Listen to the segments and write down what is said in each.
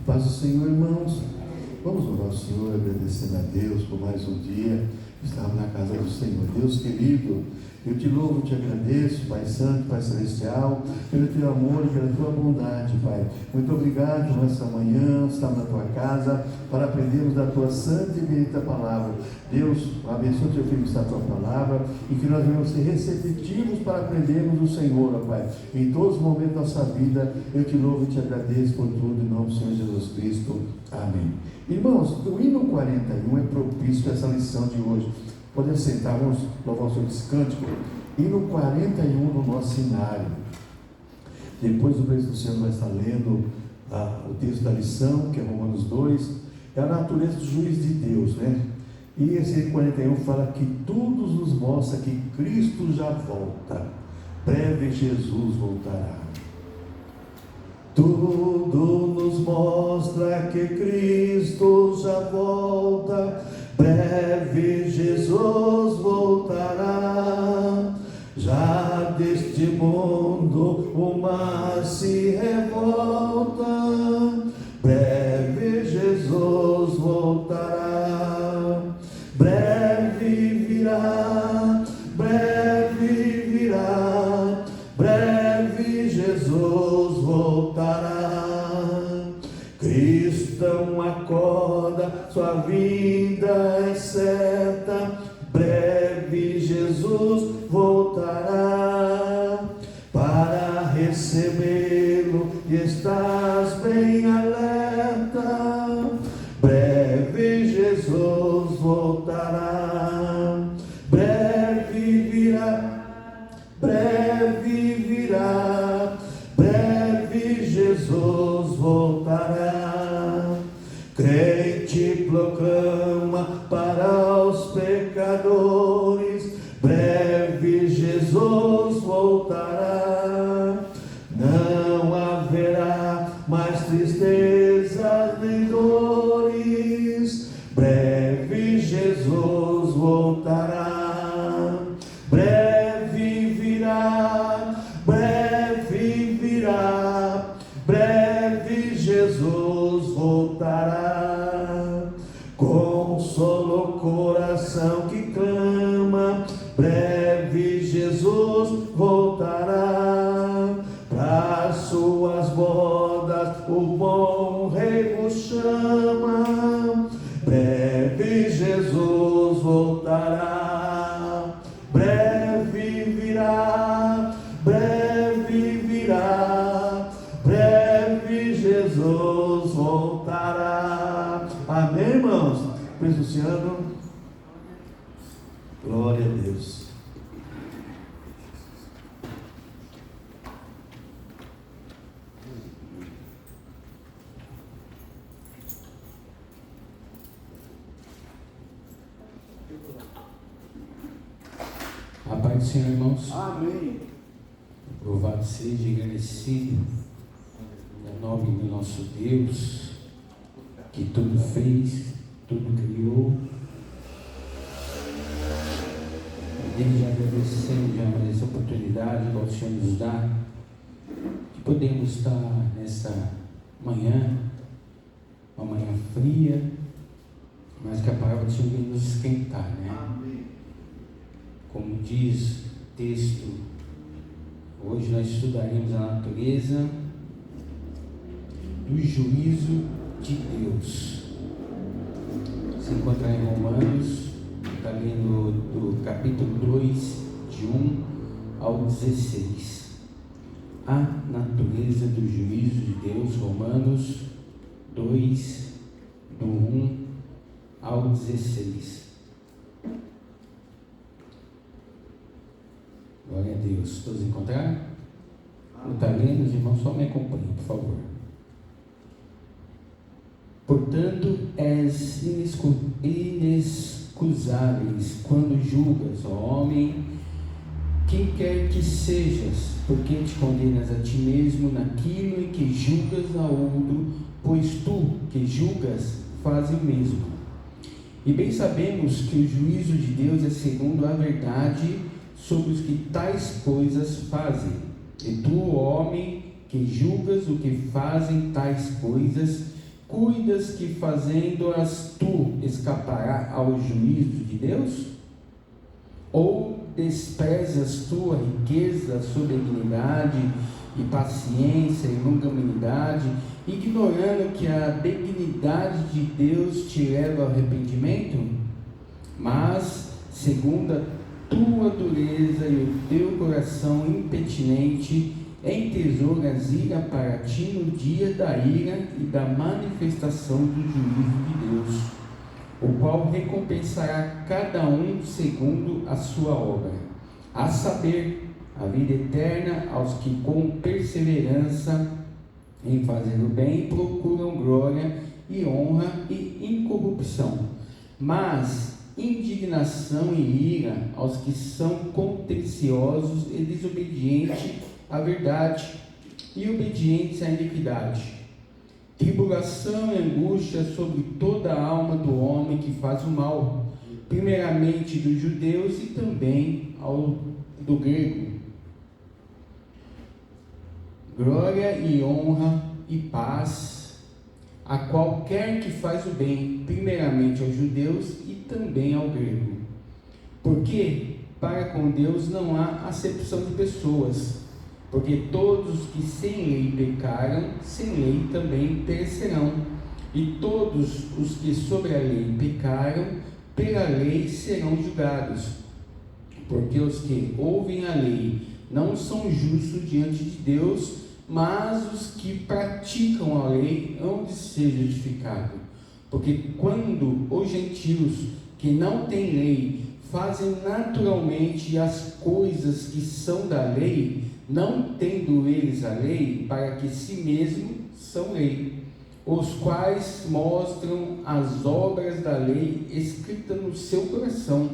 Paz do Senhor, irmãos. Vamos orar ao Senhor, agradecendo a Deus por mais um dia estar na casa do Senhor. Deus querido, eu te louvo e te agradeço, Pai Santo, Pai Celestial, pelo teu amor e pela tua bondade, Pai. Muito obrigado por essa manhã, estar na tua casa, para aprendermos da tua santa e bendita palavra. Deus, abençoe o teu filho que está a tua palavra e que nós venhamos ser receptivos para aprendermos do Senhor, ó Pai. Em todos os momentos da nossa vida, eu te louvo e te agradeço por tudo, em nome do Senhor Jesus Cristo. Amém. Irmãos, o hino 41 é propício a essa lição de hoje. Podemos sentar, vamos louvar o Senhor desse cântico. Hino 41 no nosso cenário. Depois o presidente Luciano vai estar lendo o texto da lição, que é Romanos 2. É a natureza do juiz de Deus, né? E esse hino 41 fala que tudo nos mostra que Cristo já volta. Breve Jesus voltará. Tudo nos mostra que Cristo já volta, breve Jesus voltará. Já deste mundo o mar se revolta, breve Jesus voltará. Breve virá, breve virá, breve Jesus voltará. Cristão, acorda, sua vida é certa, breve Jesus voltará. Para recebê-lo estás bem alerta, breve Jesus voltará. Breve virá, breve virá, breve Jesus voltará. Crente proclama para os pecadores, breve Jesus voltará. Não haverá mais tristezas nem dores, breve Jesus voltará. Breve virá, breve virá, breve Jesus voltará. Consolo o coração que clama, breve Jesus voltará. Para suas bodas o bom rei vos chama, breve Jesus voltará. Breve virá, breve virá, breve Jesus voltará. Amém, irmãos? Preço Luciano. Glória a Deus. A paz do Senhor, irmãos. Amém. Louvado seja e agradecido o nome do nosso Deus, que tudo fez, tudo criou. Desde já agradecendo já mais essa oportunidade que o Senhor nos dá, de podermos estar nessa manhã, uma manhã fria, mas que a palavra do Senhor vem nos esquentar, né? Amém. Como diz o texto, hoje nós estudaremos a natureza do juízo de Deus. Se encontra em Romanos, está lendo do capítulo 2, de 1 ao 16. A natureza do juízo de Deus, Romanos 2, do 1 ao 16. Glória a Deus. Todos encontraram? Não está lendo, os irmãos? Só me acompanhem, por favor. Portanto, és inexcusáveis quando julgas, ó homem, quem quer que sejas, porque te condenas a ti mesmo naquilo em que julgas a outro, pois tu que julgas faz o mesmo. E bem sabemos que o juízo de Deus é segundo a verdade sobre os que tais coisas fazem. E tu, homem, que julgas o que fazem tais coisas, cuidas que fazendo-as tu escapará ao juízo de Deus? Ou desprezas tua riqueza, sua benignidade e paciência e longanimidade, ignorando que a benignidade de Deus te leva ao arrependimento? Mas, segundo a tua dureza e o teu coração impetinente, entesouras ira para ti no dia da ira e da manifestação do juízo de Deus, o qual recompensará cada um segundo a sua obra, a saber, a vida eterna aos que com perseverança em fazer o bem procuram glória e honra e incorrupção, mas indignação e ira aos que são contenciosos e desobedientes à verdade e obedientes à iniquidade, tribulação e angústia sobre toda a alma do homem que faz o mal, primeiramente dos judeus e também do grego. Glória e honra e paz a qualquer que faz o bem, primeiramente aos judeus e também ao grego. Porque para com Deus não há acepção de pessoas, porque todos os que sem lei pecaram, sem lei também perecerão, e todos os que sobre a lei pecaram, pela lei serão julgados. Porque os que ouvem a lei não são justos diante de Deus, mas os que praticam a lei hão de ser justificados. Porque quando os gentios que não têm lei fazem naturalmente as coisas que são da lei, não tendo eles a lei, para que si mesmos são lei, os quais mostram as obras da lei escritas no seu coração,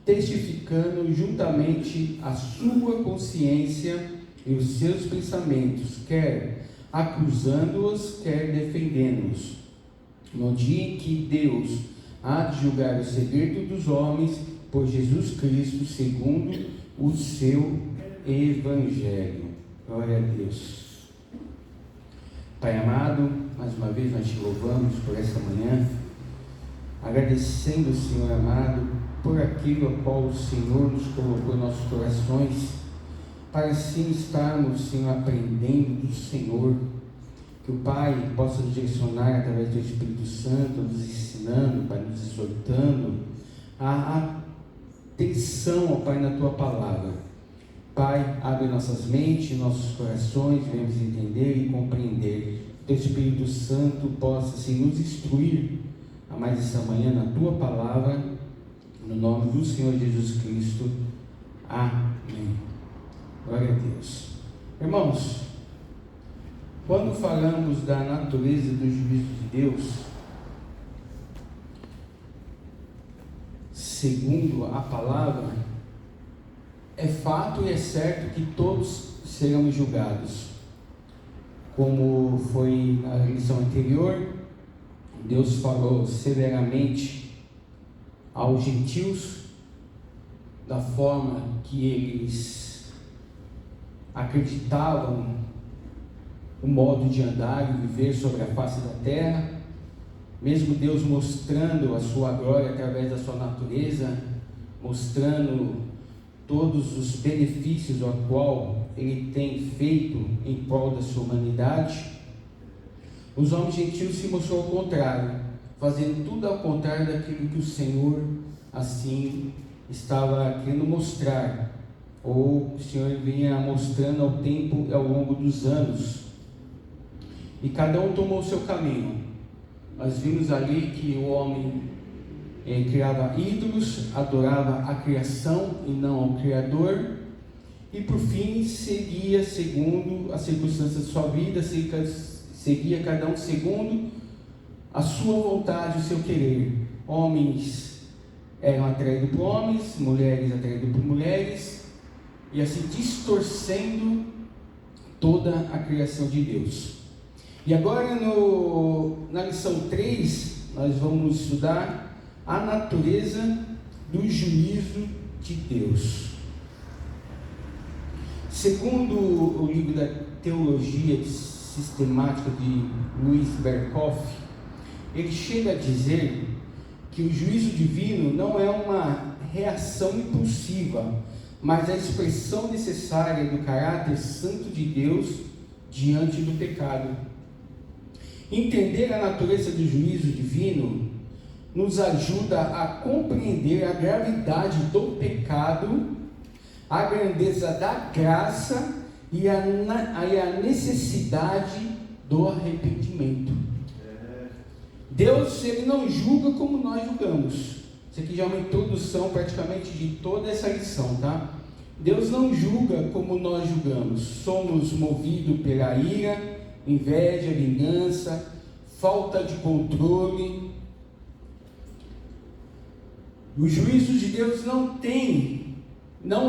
testificando juntamente a sua consciência e os seus pensamentos, quer acusando-os, quer defendendo-os. No dia em que Deus há de julgar o segredo dos homens, por Jesus Cristo, segundo o seu Evangelho. Glória a Deus. Pai amado, mais uma vez nós te louvamos por essa manhã, agradecendo, Senhor amado, por aquilo a qual o Senhor nos colocou em nossos corações, para assim estarmos, Senhor, aprendendo do Senhor, que o Pai possa nos direcionar através do Espírito Santo, nos ensinando, Pai, nos exortando a atenção, ó Pai, na Tua Palavra. Pai, abre nossas mentes, nossos corações, venhamos entender e compreender. Que o Espírito Santo possa assim, nos instruir a mais essa manhã na Tua Palavra, no nome do Senhor Jesus Cristo. Amém. Glória a Deus. Irmãos, quando falamos da natureza do juízo de Deus, segundo a palavra, é fato e é certo que todos seremos julgados. Como foi na lição anterior, Deus falou severamente aos gentios da forma que eles acreditavam o modo de andar e viver sobre a face da terra, mesmo Deus mostrando a sua glória através da sua natureza, mostrando todos os benefícios ao qual Ele tem feito em prol da sua humanidade. Os homens gentios se mostrou ao contrário, fazendo tudo ao contrário daquilo que o Senhor assim estava querendo mostrar, ou o Senhor vinha mostrando ao tempo e ao longo dos anos. E cada um tomou o seu caminho. Nós vimos ali que o homem criava ídolos, adorava a criação e não ao Criador, e por fim seguia segundo as circunstâncias de sua vida, seguia cada um segundo a sua vontade, o seu querer. Homens eram atraídos por homens, mulheres atraídas por mulheres, e assim distorcendo toda a criação de Deus. E agora na lição 3, nós vamos estudar a natureza do juízo de Deus. Segundo o livro da Teologia Sistemática de Louis Berkhoff, ele chega a dizer que o juízo divino não é uma reação impulsiva, mas a expressão necessária do caráter santo de Deus diante do pecado. Entender a natureza do juízo divino nos ajuda a compreender a gravidade do pecado, a grandeza da graça e a necessidade do arrependimento. Deus, ele não julga como nós julgamos. Isso aqui já é uma introdução praticamente de toda essa lição, tá? Deus não julga como nós julgamos. Somos movidos pela ira, inveja, vingança, falta de controle. O juízo de Deus não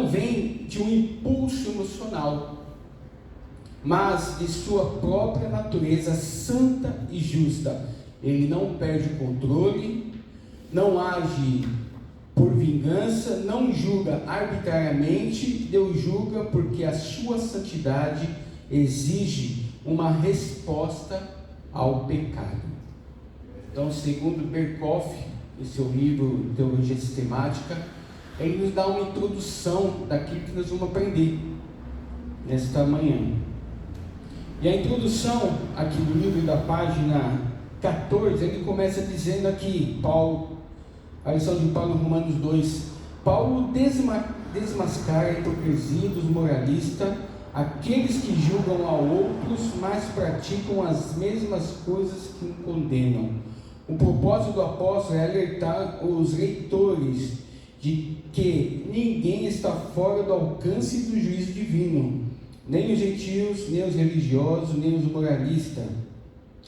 vem de um impulso emocional, mas de sua própria natureza santa e justa. Ele não perde o controle, não age por vingança, não julga arbitrariamente. Deus julga porque a sua santidade exige uma resposta ao pecado. Então, segundo Berkhoff, em seu livro Teologia Sistemática, ele nos dá uma introdução daquilo que nós vamos aprender nesta manhã. E a introdução aqui do livro, da página 14, ele começa dizendo aqui, a lição de Paulo em Romanos 2, Paulo desmascara a hipocrisia dos moralistas, aqueles que julgam a outros, mas praticam as mesmas coisas que o condenam. O propósito do apóstolo é alertar os leitores de que ninguém está fora do alcance do juízo divino, nem os gentios, nem os religiosos, nem os moralistas.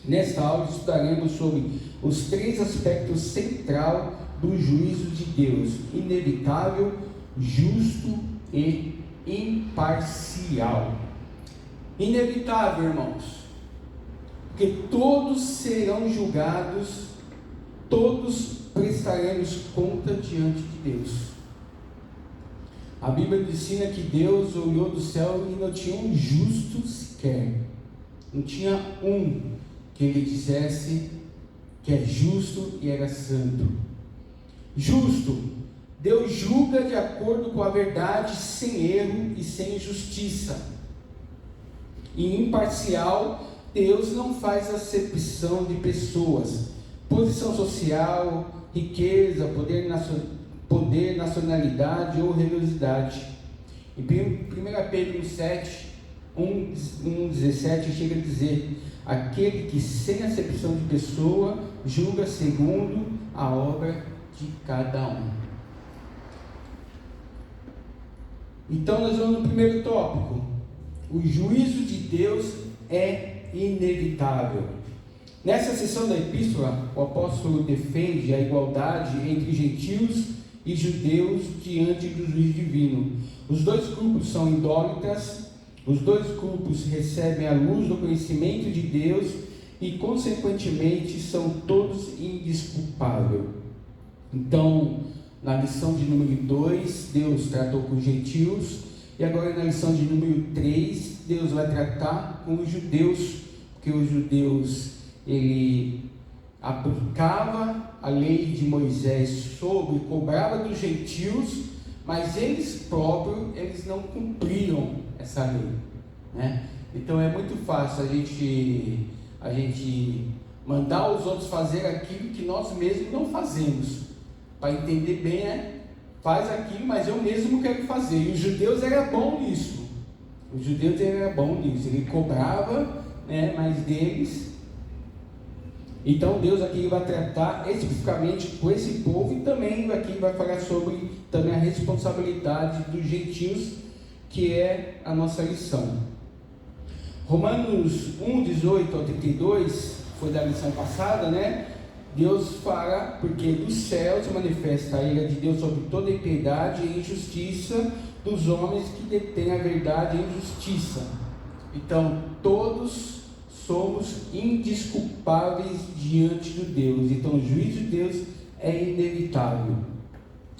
Nesta aula estudaremos sobre os 3 aspectos centrais do juízo de Deus: inevitável, justo e imparcial. Inevitável, irmãos, porque todos serão julgados, todos prestaremos conta diante de Deus. A Bíblia ensina que Deus olhou do céu e não tinha um justo sequer, não tinha um que ele dissesse que é justo e era santo. Justo, Deus julga de acordo com a verdade, sem erro e sem injustiça. E imparcial, Deus não faz acepção de pessoas, posição social, riqueza, poder, nacionalidade ou religiosidade. Em 1 Pedro 7, 1,17 chega a dizer: aquele que sem acepção de pessoa julga segundo a obra de cada um. Então nós vamos no primeiro tópico. O juízo de Deus é inevitável. Nessa seção da epístola, o apóstolo defende a igualdade entre gentios e judeus diante do juízo divino. Os dois grupos são idólatras, os dois grupos recebem a luz do conhecimento de Deus e, consequentemente, são todos indesculpáveis. Então, na lição de número 2, Deus tratou com os gentios, e agora na lição de número 3, Deus vai tratar com os judeus, porque os judeus, ele aplicava a lei de Moisés sobre, cobrava dos gentios, mas eles próprios, eles não cumpriam essa lei, né? Então é muito fácil a gente mandar os outros fazer aquilo que nós mesmos não fazemos. Para entender bem, faz aquilo, mas eu mesmo quero fazer. E os judeus eram bons nisso. Ele cobrava, né, mas deles. Então Deus aqui vai tratar especificamente com esse povo, e também aqui vai falar sobre também a responsabilidade dos gentios, que é a nossa lição. Romanos 1:18 ao 32, foi da lição passada, né? Deus fala, porque dos céus se manifesta a ira de Deus sobre toda impiedade e injustiça dos homens que detêm a verdade e injustiça. Então, todos somos indesculpáveis diante de Deus. Então, o juízo de Deus é inevitável.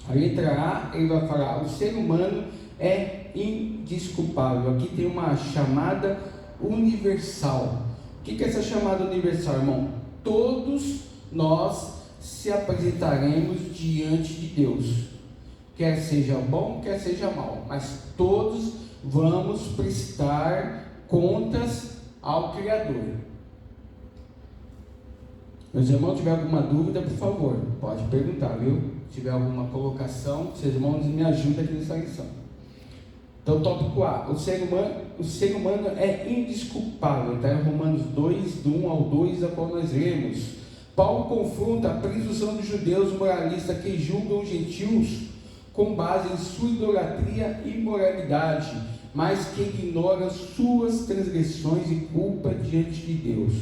A letra A, ele vai falar: o ser humano é indesculpável. Aqui tem uma chamada universal. O que é essa chamada universal, irmão? Todos nós se apresentaremos diante de Deus, quer seja bom, quer seja mal, mas todos vamos prestar contas ao Criador. Meus irmãos, tiver alguma dúvida, por favor, pode perguntar, viu? Se tiver alguma colocação, seus irmãos me ajudam aqui nessa lição. Então, tópico A, o ser humano é indesculpável, está em Romanos 2, do 1 ao 2, a qual nós lemos. Paulo confronta a presunção dos judeus moralistas que julgam os gentios com base em sua idolatria e imoralidade, mas que ignoram suas transgressões e culpa diante de Deus.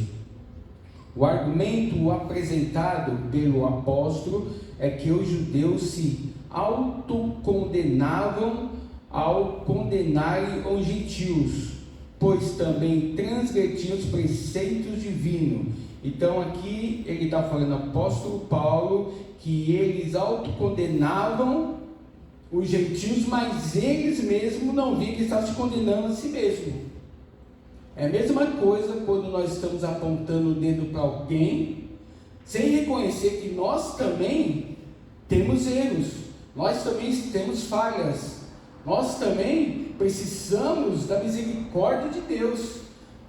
O argumento apresentado pelo apóstolo é que os judeus se autocondenavam ao condenarem os gentios, pois também transgrediam os preceitos divinos. Então aqui ele está falando, apóstolo Paulo, que eles autocondenavam os gentios, mas eles mesmos não viam que estavam se condenando a si mesmos. É a mesma coisa quando nós estamos apontando o dedo para alguém, sem reconhecer que nós também temos erros, nós também temos falhas, nós também precisamos da misericórdia de Deus.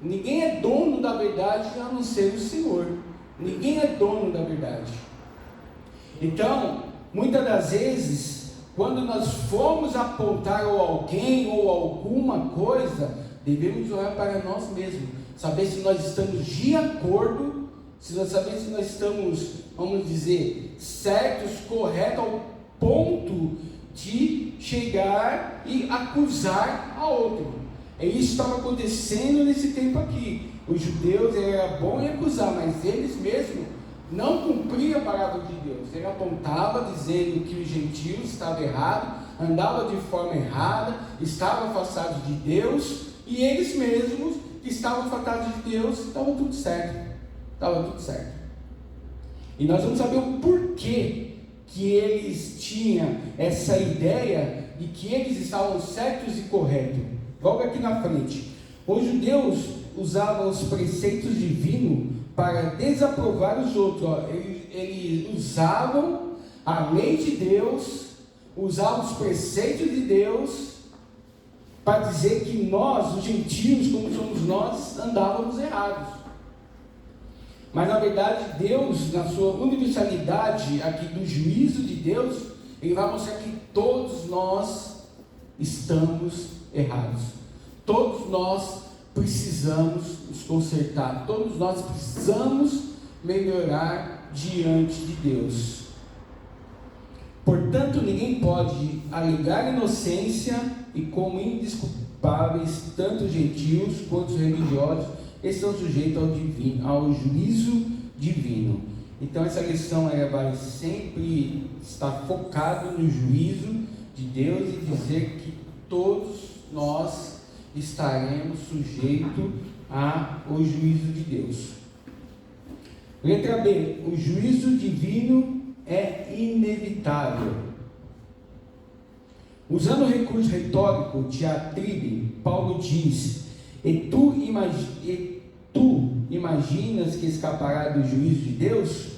Ninguém é dono da verdade a não ser o Senhor. Ninguém é dono da verdade. Então, muitas das vezes, quando nós formos apontar a alguém ou alguma coisa, devemos olhar para nós mesmos, saber se nós estamos de acordo, saber se nós estamos, vamos dizer, certos, corretos, ao ponto de chegar e acusar a outro. É isso que estava acontecendo nesse tempo aqui. Os judeus, era bom em acusar, mas eles mesmos não cumpriam a palavra de Deus. Ele apontava dizendo que os gentios estavam errados, andavam de forma errada, estavam afastados de Deus, e eles mesmos que estavam afastados de Deus, estava tudo certo. Estava tudo certo. E nós vamos saber o porquê que eles tinham essa ideia de que eles estavam certos e corretos. Logo aqui na frente, os judeus usavam os preceitos divinos para desaprovar os outros. Eles usavam a lei de Deus, usavam os preceitos de Deus para dizer que nós, os gentios, como somos nós, andávamos errados. Mas na verdade Deus, na sua universalidade aqui do juízo de Deus, Ele vai mostrar que todos nós estamos errados. Todos nós precisamos nos consertar, todos nós precisamos melhorar diante de Deus. Portanto, ninguém pode alegar inocência, e como indesculpáveis, tanto os gentios quanto os religiosos estão sujeitos ao juízo divino. Então essa lição vai sempre estar focada no juízo de Deus e dizer que todos nós estaremos sujeitos ao juízo de Deus. Letra B, o juízo divino é inevitável. Usando o recurso retórico diatribe, Paulo diz: e tu imaginas que escapará do juízo de Deus?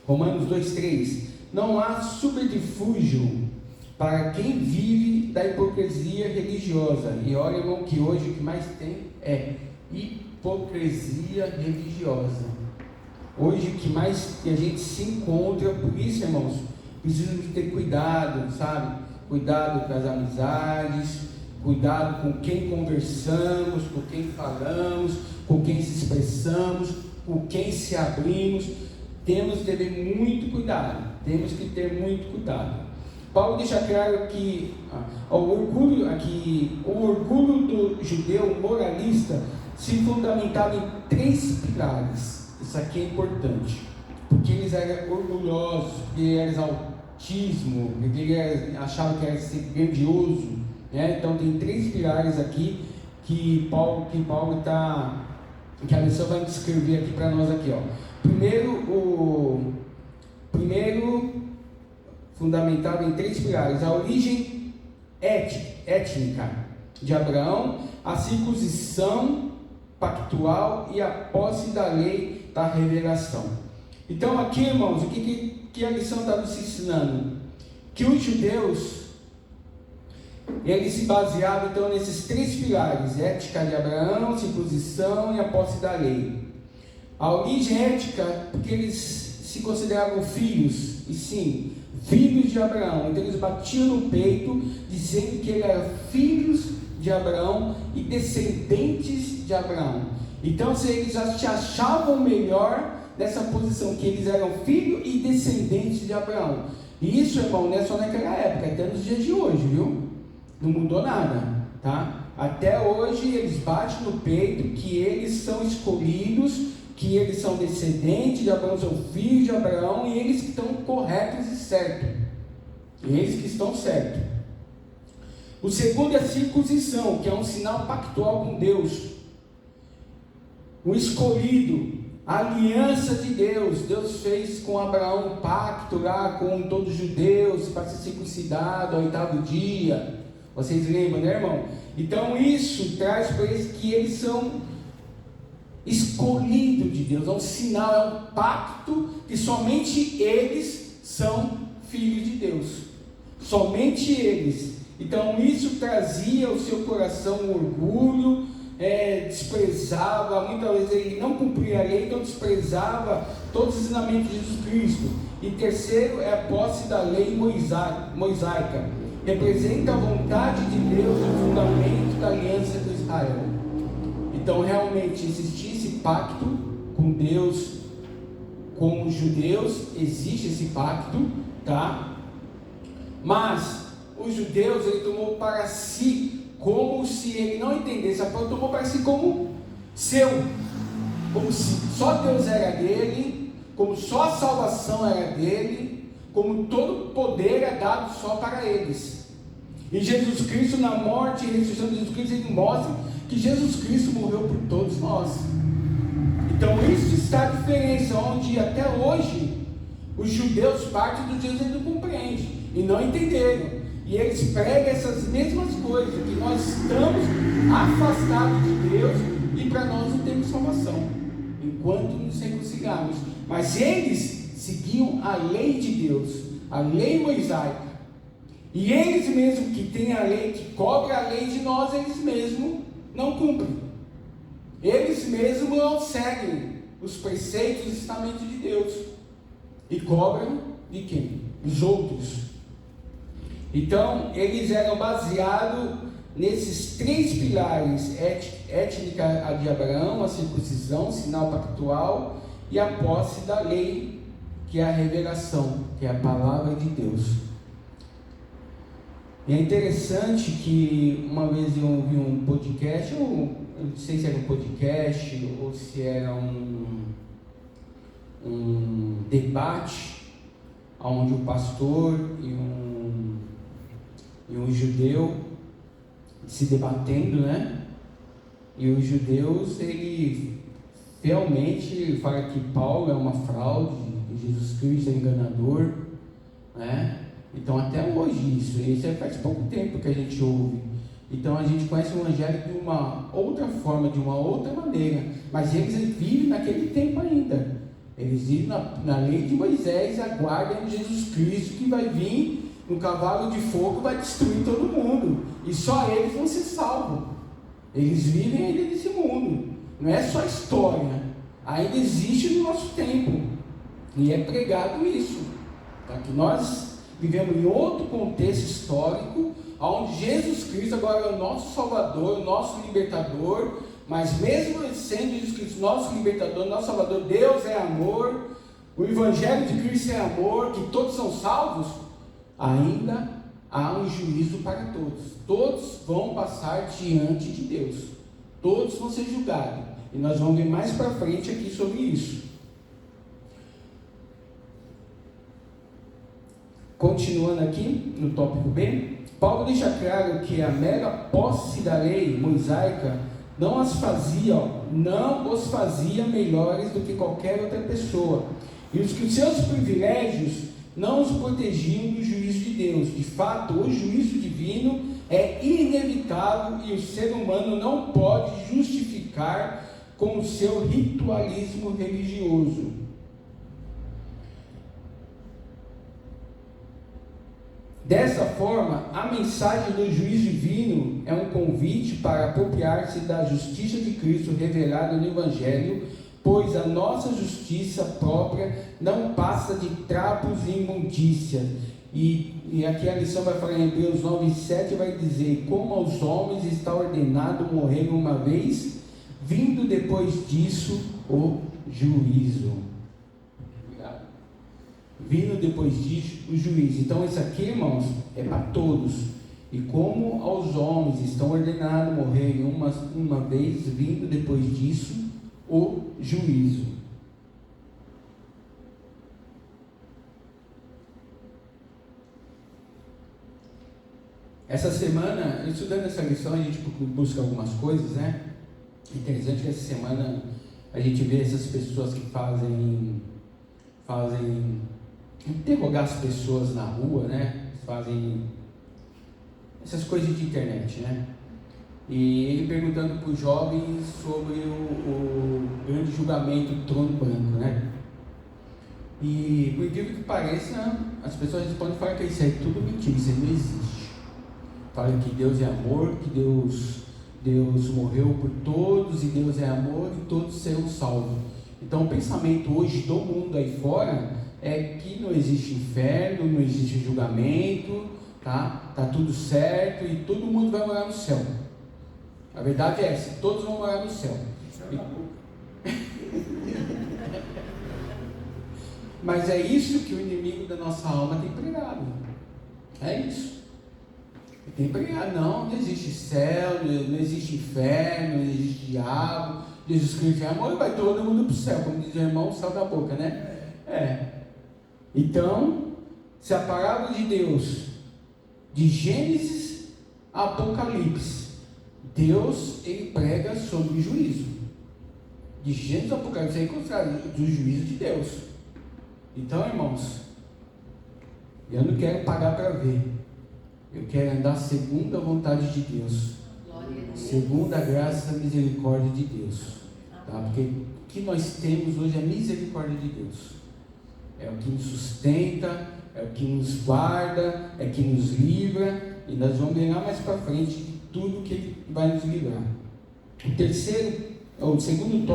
Romanos 2,3: não há subterfúgio para quem vive da hipocrisia religiosa. E olha, irmão, que hoje o que mais tem é hipocrisia religiosa. Hoje o que mais que a gente se encontra, por isso, irmãos, precisamos ter cuidado, sabe? Cuidado com as amizades, cuidado com quem conversamos, com quem falamos, com quem se expressamos, com quem se abrimos. Temos que ter muito cuidado, Paulo deixa claro que o orgulho do judeu moralista se fundamentava em 3 pilares. Isso aqui é importante, porque eles eram orgulhosos, porque eles exaltismo, porque eles achavam que era ser grandioso, né? Então tem 3 pilares aqui que a lição vai descrever aqui para nós aqui, ó. Primeiro fundamentado em 3 pilares: a origem étnica de Abraão, a circuncisão pactual e a posse da lei da revelação. Então aqui, irmãos, o que a lição está nos ensinando? Que os judeus, eles se baseavam então nesses 3 pilares: ética de Abraão, circuncisão e a posse da lei. A origem ética, porque eles se consideravam filhos, e sim, filhos de Abraão. Então eles batiam no peito, dizendo que eles eram filhos de Abraão e descendentes de Abraão. Então eles se achavam melhor nessa posição, que eles eram filhos e descendentes de Abraão. E isso, irmão, não é só naquela época, até nos dias de hoje, viu? Não mudou nada, tá? Até hoje eles batem no peito que eles são escolhidos, que eles são descendentes de Abraão, são filhos de Abraão, e eles que estão corretos e certos. Eles que estão certos. O segundo é a circuncisão, que é um sinal pactual com Deus. O escolhido, a aliança de Deus. Deus fez com Abraão um pacto lá com todos os judeus para ser circuncidado ao 8º dia. Vocês lembram, né, irmão? Então isso traz para eles que eles são escolhidos de Deus. É um sinal, é um pacto que somente eles são filhos de Deus. Somente eles. Então isso trazia ao seu coração um orgulho, desprezava, muitas vezes ele não cumpria a lei, então desprezava todos os ensinamentos de Jesus Cristo. E terceiro é a posse da lei mosaica, representa a vontade de Deus, o fundamento da aliança com Israel. Então realmente existia esse pacto com Deus, com os judeus, existe esse pacto, tá? Mas os judeus, ele tomou para si, como se ele não entendesse, ele tomou para si como seu, como se só Deus era dele, como só a salvação era dele, como todo o poder é dado só para eles. E Jesus Cristo, na morte e ressurreição de Jesus Cristo, ele mostra que Jesus Cristo morreu por todos nós. Então isso está a diferença, onde até hoje os judeus partem do Deus, eles não compreendem e não entenderam. E eles pregam essas mesmas coisas, que nós estamos afastados de Deus e para nós não temos salvação, enquanto nos reconciliarmos. Mas eles seguiam a lei de Deus, a lei mosaica. E eles mesmos que têm a lei, que cobre a lei de nós, eles mesmos não cumprem. Eles mesmos não seguem os preceitos e os ensinamentos de Deus. E cobram de quem? Os outros. Então, eles eram baseados nesses 3 pilares: étnica de Abraão, a circuncisão, sinal pactual, e a posse da lei, que é a revelação, que é a palavra de Deus. E é interessante que uma vez eu ouvi um podcast, eu não sei se era um podcast ou se era um debate, onde o pastor e um judeu se debatendo, né? E os judeus, ele realmente fala que Paulo é uma fraude, que Jesus Cristo é enganador, né? Então até hoje isso faz pouco tempo que a gente ouve. Então a gente conhece o Evangelho de uma outra forma, de uma outra maneira, mas eles vivem naquele tempo ainda. Eles vivem na lei de Moisés, aguardam Jesus Cristo que vai vir no cavalo de fogo, vai destruir todo mundo, e só eles vão ser salvos. Eles vivem ainda nesse mundo, não é só história, ainda existe no nosso tempo, e é pregado isso, tá? Que nós vivemos em outro contexto histórico, onde Jesus Cristo agora é o nosso Salvador, o nosso Libertador. Mas mesmo sendo Jesus Cristo nosso Libertador, nosso Salvador, Deus é amor, o Evangelho de Cristo é amor, que todos são salvos, ainda há um juízo para todos. Todos vão passar diante de Deus, todos vão ser julgados, e nós vamos ver mais para frente aqui sobre isso. Continuando aqui no tópico B, Paulo deixa claro que a mera posse da lei mosaica não os fazia melhores do que qualquer outra pessoa, e os que os seus privilégios não os protegiam do juízo de Deus. De fato, o juízo divino é inevitável e o ser humano não pode justificar com o seu ritualismo religioso. Dessa forma, a mensagem do juízo divino é um convite para apropriar-se da justiça de Cristo revelada no Evangelho, pois a nossa justiça própria não passa de trapos e imundícia. E aqui a lição vai falar em Hebreus 9:7, vai dizer: como aos homens está ordenado morrer uma vez, vindo depois disso o juízo. Obrigado. Vindo depois disso o juízo. Então isso aqui, irmãos, é para todos. E como aos homens estão ordenados morrer uma vez, vindo depois disso o juízo. Essa semana, estudando essa lição, a gente busca algumas coisas, né? Interessante que essa semana a gente vê essas pessoas que fazem interrogar as pessoas na rua, né? Fazem essas coisas de internet, né? E ele perguntando para os jovens sobre o grande julgamento do trono branco, né? E por incrível que pareça, as pessoas respondem e falam que isso é tudo mentira, isso não existe. Falam que Deus é amor, que Deus morreu por todos, e Deus é amor e todos serão salvos. Então o pensamento hoje do mundo aí fora é que não existe inferno, não existe julgamento, tá tudo certo e todo mundo vai morar no céu. A verdade é essa, todos vão morar no céu. Mas é isso que o inimigo da nossa alma tem pregado. É isso. Tem pregado, não existe céu, não existe inferno, não existe diabo. Jesus Cristo é amor e vai todo mundo para o céu, como diz o irmão, o céu da boca, né? Então, se a palavra de Deus, de Gênesis a Apocalipse, Deus, ele prega sobre o juízo. De Gênesis a Apocalipse é encontrado do juízo de Deus. Então, irmãos, eu não quero pagar para ver. Eu quero andar segundo a vontade de Deus, segundo a graça e a misericórdia de Deus, tá? Porque o que nós temos hoje é a misericórdia de Deus. É o que nos sustenta, é o que nos guarda, é o que nos livra, e nós vamos ver lá mais para frente de tudo que Ele vai nos livrar. O segundo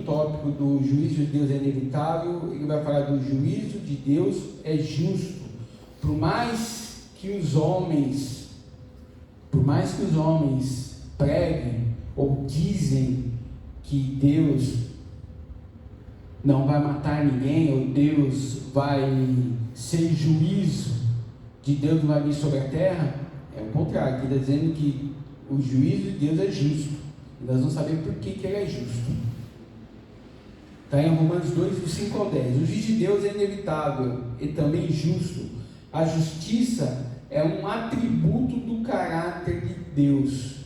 tópico do juízo de Deus é inevitável. Ele vai falar do juízo de Deus é justo. Por mais que os homens preguem ou dizem que Deus não vai matar ninguém, ou Deus vai ser juízo de Deus não vai vir sobre a terra, é o contrário. Ele está dizendo que o juízo de Deus é justo, e nós vamos saber por que ele é justo. Está em Romanos 2, do 5 ao 10. O juízo de Deus é inevitável e também justo. A justiça é um atributo do caráter de Deus.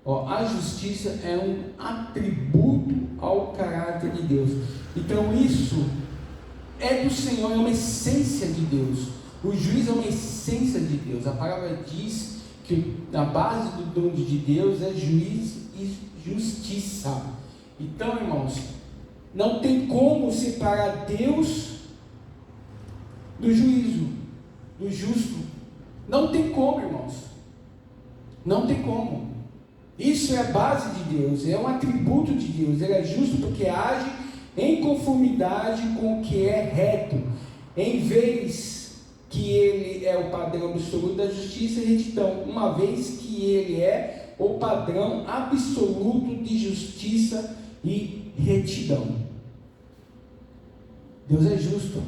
A justiça é um atributo ao caráter de Deus. Então isso é do Senhor, é uma essência de Deus. O juízo é uma essência de Deus. A palavra diz que a base do dom de Deus é juízo e justiça. Então, irmãos, não tem como separar Deus do juízo, do justo. Não tem como, irmãos. Não tem como. Isso é a base de Deus, é um atributo de Deus. Ele é justo porque age em conformidade com o que é reto, em vez que Ele é o padrão absoluto da justiça e retidão, uma vez que Ele é o padrão absoluto de justiça e retidão. Deus é justo.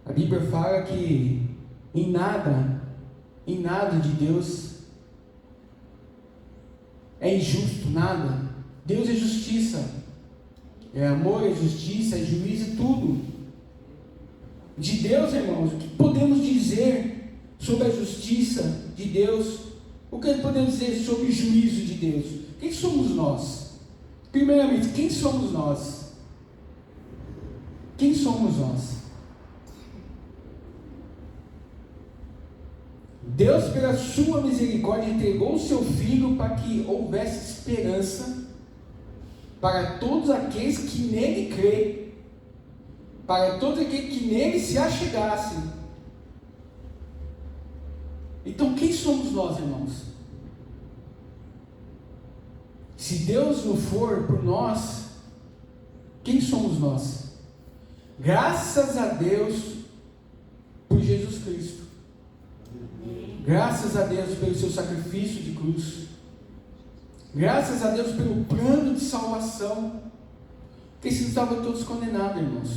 A Bíblia fala que em nada de Deus é injusto, nada. Deus é justiça, é amor, é justiça, é juízo, é tudo. De Deus, irmãos, o que podemos dizer sobre a justiça de Deus? O que podemos dizer sobre o juízo de Deus? Quem somos nós? Primeiramente, quem somos nós? Quem somos nós? Deus, pela sua misericórdia, entregou o seu Filho para que houvesse esperança para todos aqueles que nele creem, para todos aqueles que nele se achegassem. Então, quem somos nós, irmãos? Se Deus não for por nós, quem somos nós? Graças a Deus por Jesus Cristo. Graças a Deus pelo seu sacrifício de cruz. Graças a Deus pelo plano de salvação. Porque senão estavam todos condenados, irmãos.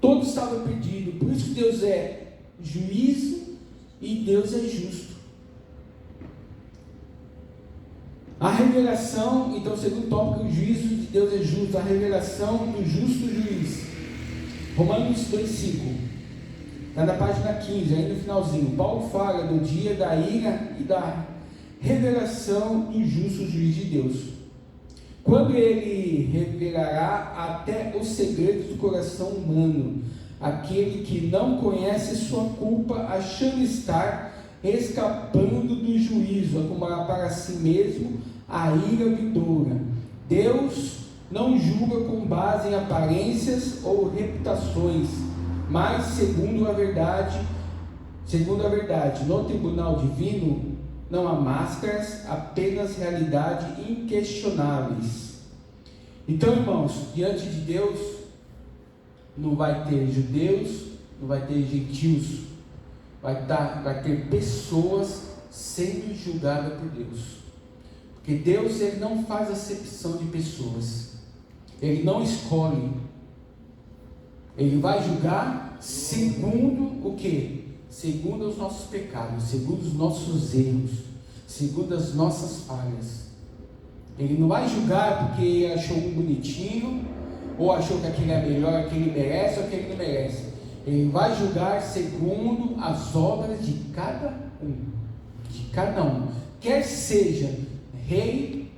Todos estavam perdidos. Por isso que Deus é juízo e Deus é justo. A revelação, então, segundo tópico, o juízo de Deus é justo. A revelação do justo juiz. Romanos 2,5. Está na página 15, aí no finalzinho. Paulo fala do dia da ira e da revelação do justo juiz de Deus. Quando ele revelará até os segredos do coração humano, aquele que não conhece sua culpa, achando estar escapando do juízo, acumular para si mesmo a ira vindoura. Deus não julga com base em aparências ou reputações, mas segundo a verdade, no tribunal divino não há máscaras, apenas realidade inquestionáveis. Então, irmãos, diante de Deus não vai ter judeus, não vai ter gentios, vai ter pessoas sendo julgadas por Deus. Porque Deus, ele não faz acepção de pessoas. Ele não escolhe. Ele vai julgar segundo o quê? Segundo os nossos pecados, segundo os nossos erros, segundo as nossas falhas. Ele não vai julgar porque achou um bonitinho, ou achou que aquele é melhor, que ele merece ou que ele não merece. Ele vai julgar segundo as obras de cada um. Quer seja rei,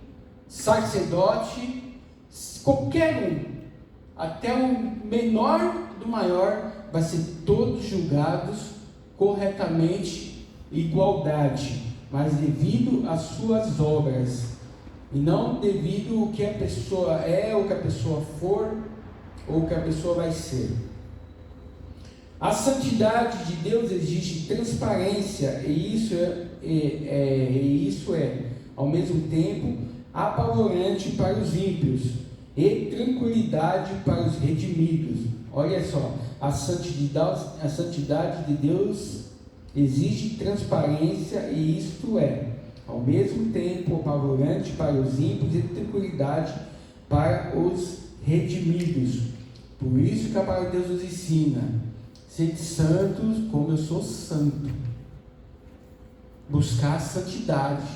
sacerdote, qualquer um, até o menor do maior, vai ser todos julgados corretamente, igualdade, mas devido às suas obras, e não devido ao que a pessoa é, ou que a pessoa for, ou que a pessoa vai ser. A santidade de Deus exige transparência, e isso é, ao mesmo tempo, apavorante para os ímpios, e tranquilidade para os redimidos. Olha só, a santidade de Deus exige transparência, e isto é, ao mesmo tempo, apavorante para os ímpios e tranquilidade para os redimidos. Por isso que a palavra de Deus nos ensina: sede santos como eu sou santo. Buscar a santidade,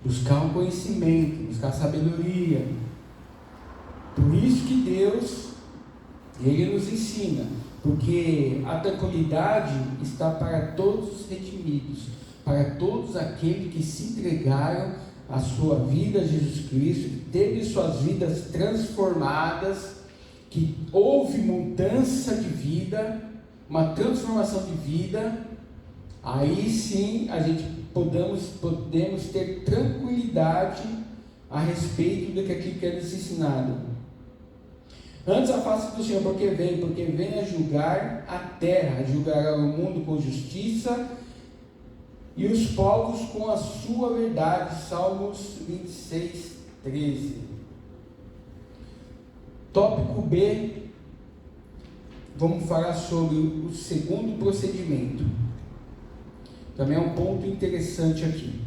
buscar um conhecimento, buscar sabedoria. Por isso que Deus, Ele nos ensina, porque a tranquilidade está para todos os redimidos, para todos aqueles que se entregaram a sua vida a Jesus Cristo, que teve suas vidas transformadas, que houve mudança de vida, uma transformação de vida. Aí sim a gente podemos ter tranquilidade a respeito do que aquilo que é nos ensinado. Antes a face do Senhor, porque vem a julgar a terra, julgará o mundo com justiça e os povos com a sua verdade. Salmos 26, 13. Tópico B, vamos falar sobre o segundo procedimento. Também é um ponto interessante aqui.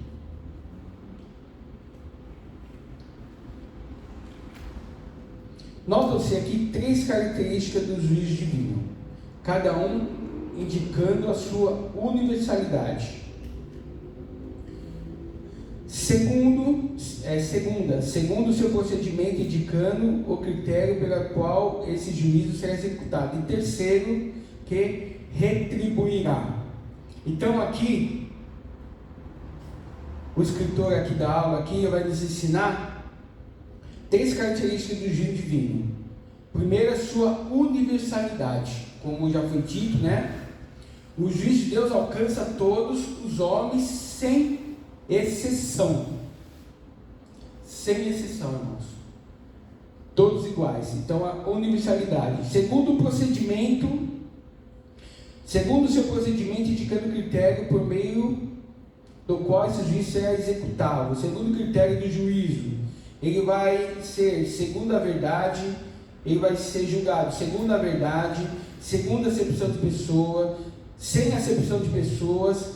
Notam-se aqui 3 características do juízo divino, cada um indicando a sua universalidade. Segundo o seu procedimento, indicando o critério pelo qual esse juízo será executado. E terceiro, que retribuirá. Então aqui, o escritor aqui da aula aqui vai nos ensinar 3 características do juízo divino. Primeiro, a sua universalidade, como já foi dito, né? O juízo de Deus alcança todos os homens sem exceção. Sem exceção, irmãos. Todos iguais. Então, a universalidade. Segundo o seu procedimento, indicando o critério por meio do qual esse juízo será executado. Segundo o critério do juízo, ele vai ser segundo a verdade, ele vai ser julgado segundo a verdade, segundo a acepção de pessoa, sem acepção de pessoas,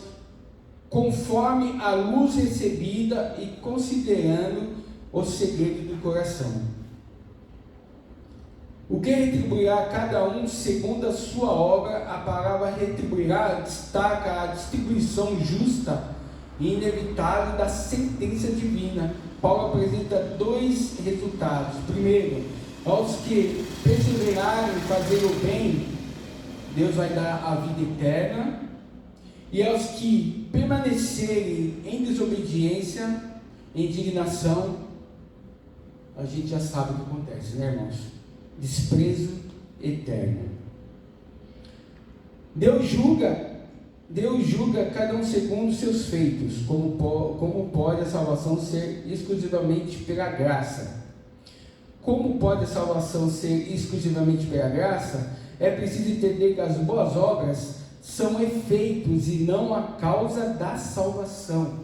conforme a luz recebida e considerando o segredo do coração. O que retribuirá a cada um segundo a sua obra? A palavra retribuirá destaca a distribuição justa e inevitável da sentença divina. Paulo apresenta dois resultados. Primeiro, aos que perseverarem em fazer o bem, Deus vai dar a vida eterna, e aos que permanecerem em desobediência, em indignação, a gente já sabe o que acontece, né, irmãos? Desprezo eterno. Deus julga cada um segundo seus feitos. Como pode a salvação ser exclusivamente pela graça? Como pode a salvação ser exclusivamente pela graça? É preciso entender que as boas obras são efeitos e não a causa da salvação.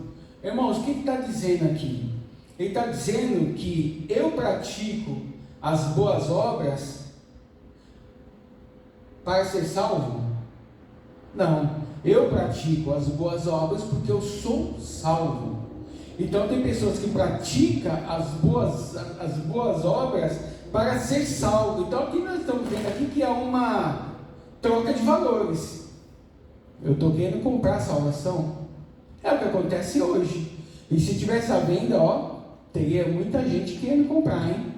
Irmãos, o que ele está dizendo aqui? Ele está dizendo que eu pratico as boas obras para ser salvo? Não, eu pratico as boas obras porque eu sou salvo. Então tem pessoas que praticam as boas obras para ser salvo. Então aqui nós estamos vendo aqui que é uma troca de valores. Eu estou querendo comprar a salvação. É o que acontece hoje. E se tivesse a venda, teria muita gente querendo comprar, hein?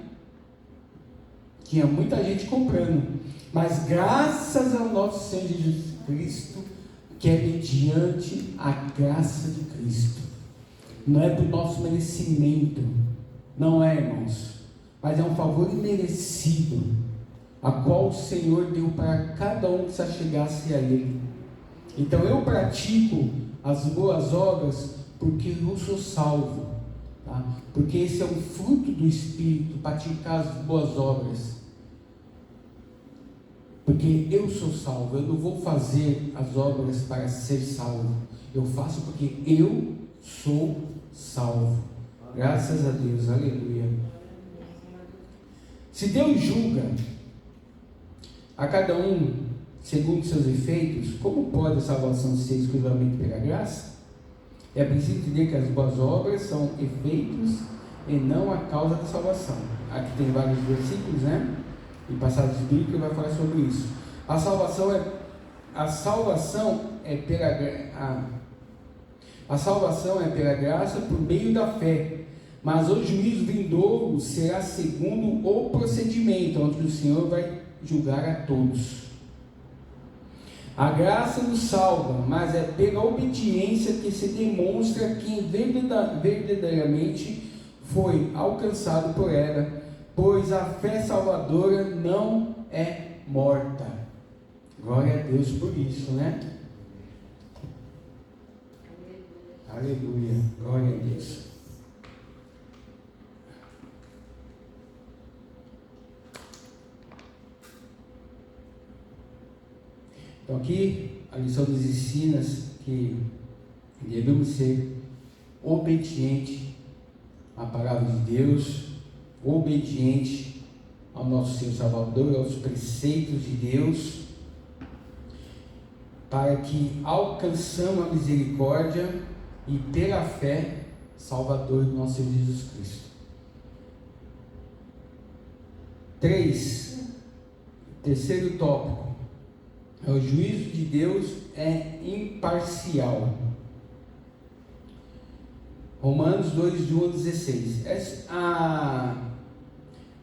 Tinha muita gente comprando. Mas graças ao nosso Senhor Jesus Cristo, que é mediante a graça de Cristo. Não é por nosso merecimento. Não é, irmãos. Mas é um favor imerecido, a qual o Senhor deu para cada um que se achegasse a Ele. Então eu pratico as boas obras porque eu sou salvo, tá? Porque esse é um fruto do Espírito, praticar as boas obras. Porque eu sou salvo, eu não vou fazer as obras para ser salvo, eu faço porque eu sou salvo. Graças a Deus, aleluia. Se Deus julga a cada um segundo seus efeitos, como pode a salvação ser exclusivamente pela graça? É preciso entender que as boas obras são efeitos e não a causa da salvação. Aqui tem vários versículos, né? E passagens bíblicas vai falar sobre isso. A salvação é pela graça por meio da fé, mas o juízo vindouro será segundo o procedimento, onde o Senhor vai julgar a todos. A graça nos salva, mas é pela obediência que se demonstra quem verdadeiramente foi alcançado por ela, pois a fé salvadora não é morta. Glória a Deus por isso, né? Aleluia, glória a Deus. Então aqui a lição nos ensina que devemos ser obedientes à palavra de Deus, obediente ao nosso Senhor Salvador, aos preceitos de Deus, para que alcançamos a misericórdia e pela fé Salvador do nosso Senhor Jesus Cristo. 3. Terceiro tópico. O juízo de Deus é imparcial. Romanos 2, de 1 a 16.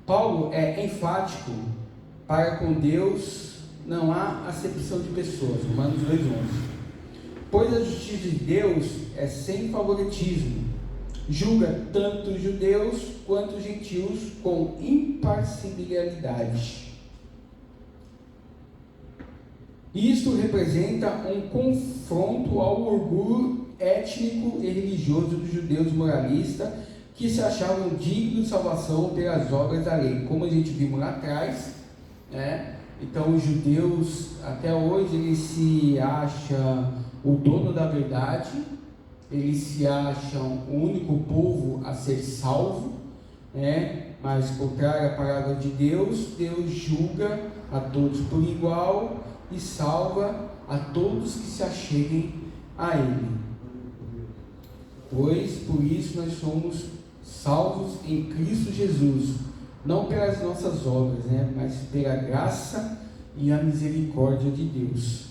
Paulo é enfático para com Deus, não há acepção de pessoas. Romanos 2, 11. Pois a justiça de Deus é sem favoritismo, julga tanto os judeus quanto os gentios com imparcialidade. Isto representa um confronto ao orgulho étnico e religioso dos judeus moralistas que se achavam dignos de salvação pelas obras da lei, como a gente viu lá atrás, né? Então os judeus até hoje eles se acham o dono da verdade, eles se acham o único povo a ser salvo, né? Mas contrário à palavra de Deus, Deus julga a todos por igual e salva a todos que se acheguem a Ele. Pois por isso nós somos salvos em Cristo Jesus, não pelas nossas obras, né? Mas pela graça e a misericórdia de Deus.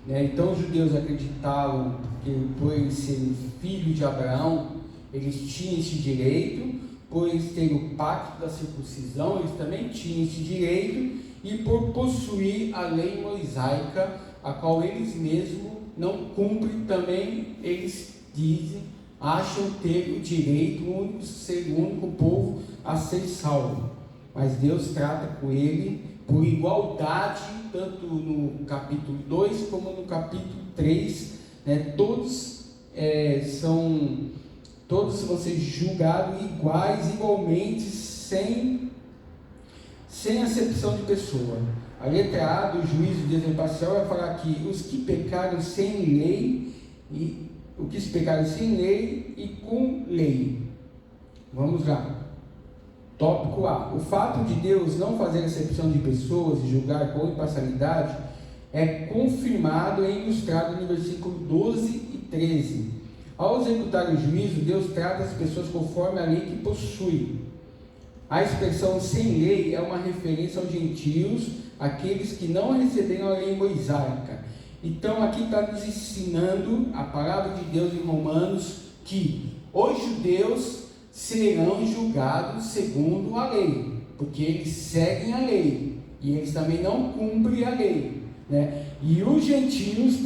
Então os judeus acreditavam que por eles serem filhos de Abraão, eles tinham esse direito, por eles terem o pacto da circuncisão, eles também tinham esse direito, e por possuir a lei mosaica, a qual eles mesmos não cumprem, também eles dizem, acham ter o direito, de ser o único povo a ser salvo. Mas Deus trata com ele por igualdade, tanto no capítulo 2 como no capítulo 3, né? Todos vão ser julgados iguais, igualmente, sem acepção de pessoa. A letra A do juízo de Deus imparcial vai falar que os que pecaram sem lei e com lei. Vamos lá. Tópico A. O fato de Deus não fazer acepção de pessoas e julgar com imparcialidade é confirmado e ilustrado no versículo 12 e 13. Ao executar o juízo, Deus trata as pessoas conforme a lei que possui. A expressão sem lei é uma referência aos gentios, aqueles que não receberam a lei mosaica. Então aqui está nos ensinando a palavra de Deus em Romanos, que os judeus serão julgados segundo a lei, porque eles seguem a lei, e eles também não cumprem a lei, né? E os gentios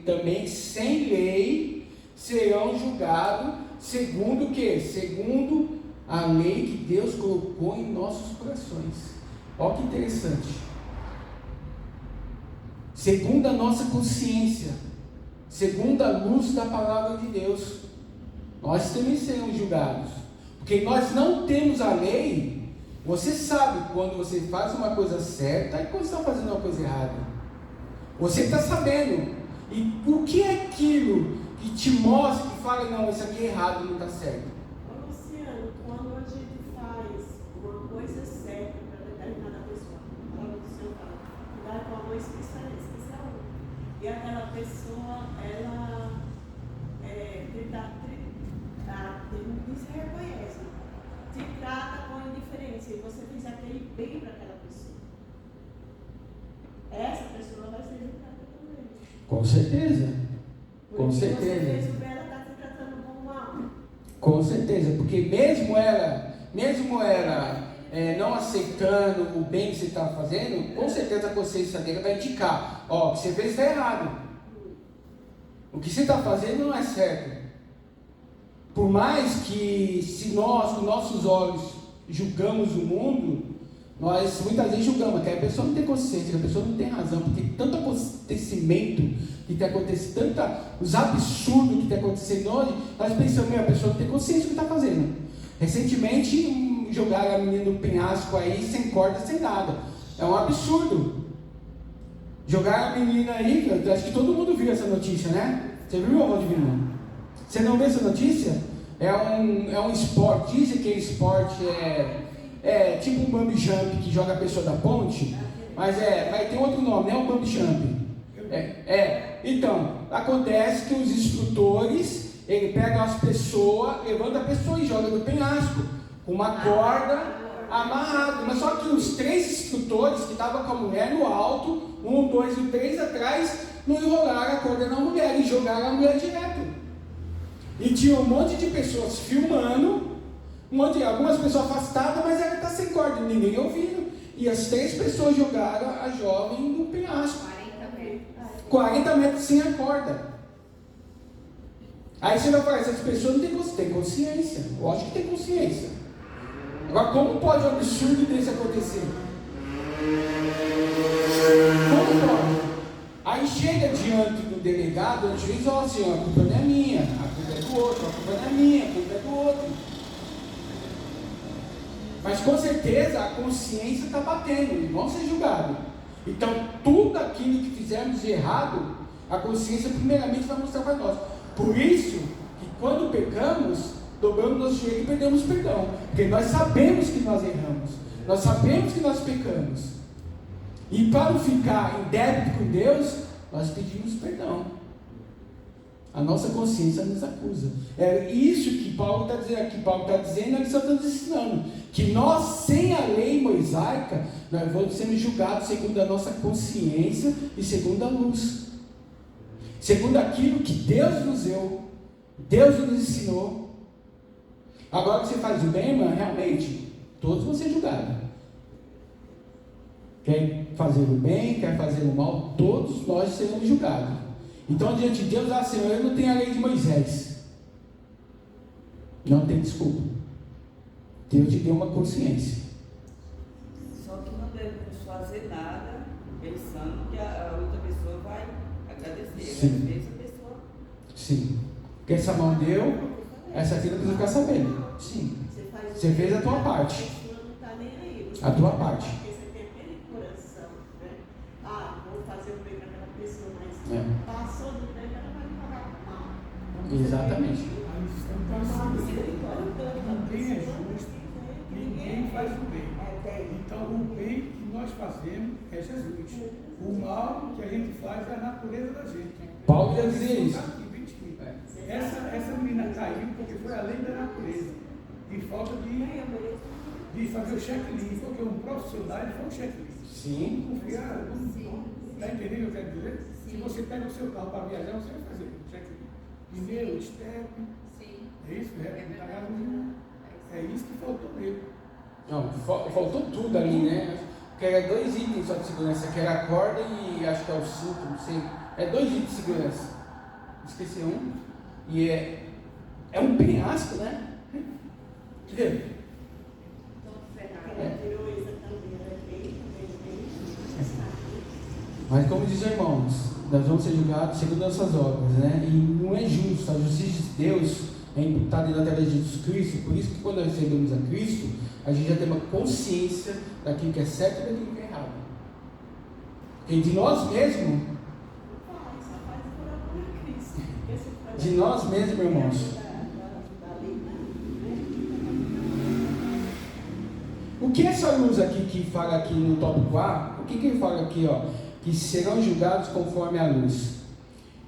também sem lei serão julgados segundo o quê? Segundo a lei que Deus colocou em nossos corações. Olha que interessante. Segundo a nossa consciência, segundo a luz da palavra de Deus, nós também seremos julgados, porque nós não temos a lei. Você sabe quando você faz uma coisa certa e quando você está fazendo uma coisa errada. Você está sabendo. E o que é aquilo que te mostra, que fala, não, isso aqui é errado, não está certo? Ô Luciano, quando a gente faz uma coisa certa para determinada pessoa, a palavra do Senhor fala, cuidar com a mão especial, e aquela pessoa, ela se reconhece, te trata com indiferença, e você fez aquele bem para aquela pessoa, essa pessoa vai ser julgada também. Com certeza. Porque Com você certeza. fez o bem, ela está te tratando como mal. Com certeza, porque mesmo ela não aceitando o bem que você está fazendo, com certeza a consciência dele vai indicar, ó, o que você fez está errado. O que você está fazendo não é certo. Por mais que, se nós, com nossos olhos, julgamos o mundo, nós muitas vezes julgamos, que a pessoa não tem consciência, que a pessoa não tem razão, porque tanto acontecimento que tem acontecido, os absurdos que tem acontecendo hoje, nós pensamos, a pessoa não tem consciência do que está fazendo. Recentemente, jogaram a menina no penhasco aí, sem corda, sem nada. É um absurdo. Jogaram a menina aí, acho que todo mundo viu essa notícia, né? Você viu, amor divino? Você não viu essa notícia? É um esporte, dizem que esporte é tipo um bungee jump que joga a pessoa da ponte, mas vai ter outro nome, não é um bungee jump. Então, acontece que os instrutores, ele pega as pessoas, levanta a pessoa e joga do penhasco, com uma corda amarrada. Mas só que os 3 instrutores que estavam com a mulher no alto, 1, 2 e 3 atrás, não enrolaram a corda na mulher e jogaram a mulher direto. E tinha um monte de pessoas filmando, algumas pessoas afastadas, mas ela está sem corda, ninguém ouvindo. E as 3 pessoas jogaram a jovem no penhasco. 40 metros sem a corda. Aí você vai falar, essas pessoas não têm consciência. Eu acho que tem consciência. Agora, como pode um absurdo desse acontecer? Como pode? Aí chega diante do delegado, o juiz fala assim: a culpa não é minha, a culpa é do outro, a culpa não é minha, a culpa é do outro. Mas com certeza a consciência está batendo e vão ser julgados. Então tudo aquilo que fizermos de errado, a consciência primeiramente vai mostrar para nós. Por isso que quando pecamos, dobramos nosso joelho e pedimos perdão, porque nós sabemos que nós erramos, nós sabemos que nós pecamos, e para não ficar em débito com Deus, nós pedimos perdão. A nossa consciência nos acusa. É isso que Paulo está dizendo aqui. Paulo está dizendo, ele só está nos ensinando que nós, sem a lei mosaica, nós vamos ser julgados segundo a nossa consciência e segundo a luz, segundo aquilo que Deus nos deu, Deus nos ensinou. Agora que você faz o bem, irmã, realmente, todos vão ser julgados. Quer fazer o bem, quer fazer o mal, todos nós seremos julgados. Então, diante de Deus, Senhor, eu não tenho a lei de Moisés. Não tem desculpa. Deus te deu uma consciência. Só que não devemos fazer nada pensando que a outra pessoa vai agradecer. Sim. Às vezes a pessoa... Sim. Porque essa mão deu, essa aqui não precisa ficar sabendo. Sim. Você fez a tua parte. A pessoa não está nem aí. A tua parte. Porque você tem aquele coração, né? Ah, vou fazer o bem para aquela pessoa, mas passou do bem, ela vai me pagar mal. Exatamente. Ninguém é justo, ninguém faz o bem. Então o bem que nós fazemos é Jesus. O mal que a gente faz é a natureza da gente. Paulo ia dizer isso. Essa menina caiu porque foi além da natureza. E falta de fazer o checklist, porque um profissional faz um checklist. Sim. Confiar, está entendendo o que eu quero dizer? Se você pega o seu carro para viajar, você vai fazer um checklist. Pneu, step. É isso, é isso que faltou nele. Não, faltou tudo ali, né? Porque era 2 itens só de segurança, que era a corda e acho que é o cinto, não sei. É 2 itens de segurança. Esqueci um. E é um penhasco, né? Entendeu? Mas como diz os irmãos, nós vamos ser julgados segundo nossas obras, né? E não é justo, a justiça de Deus é imputada através de Jesus Cristo. Por isso que quando nós recebemos a Cristo, a gente já tem uma consciência daquilo que é certo e daquilo que é errado. Porque de nós mesmos, irmãos, o que é essa luz aqui que fala aqui no tópico A? O que ele fala aqui, ó? Que serão julgados conforme a luz.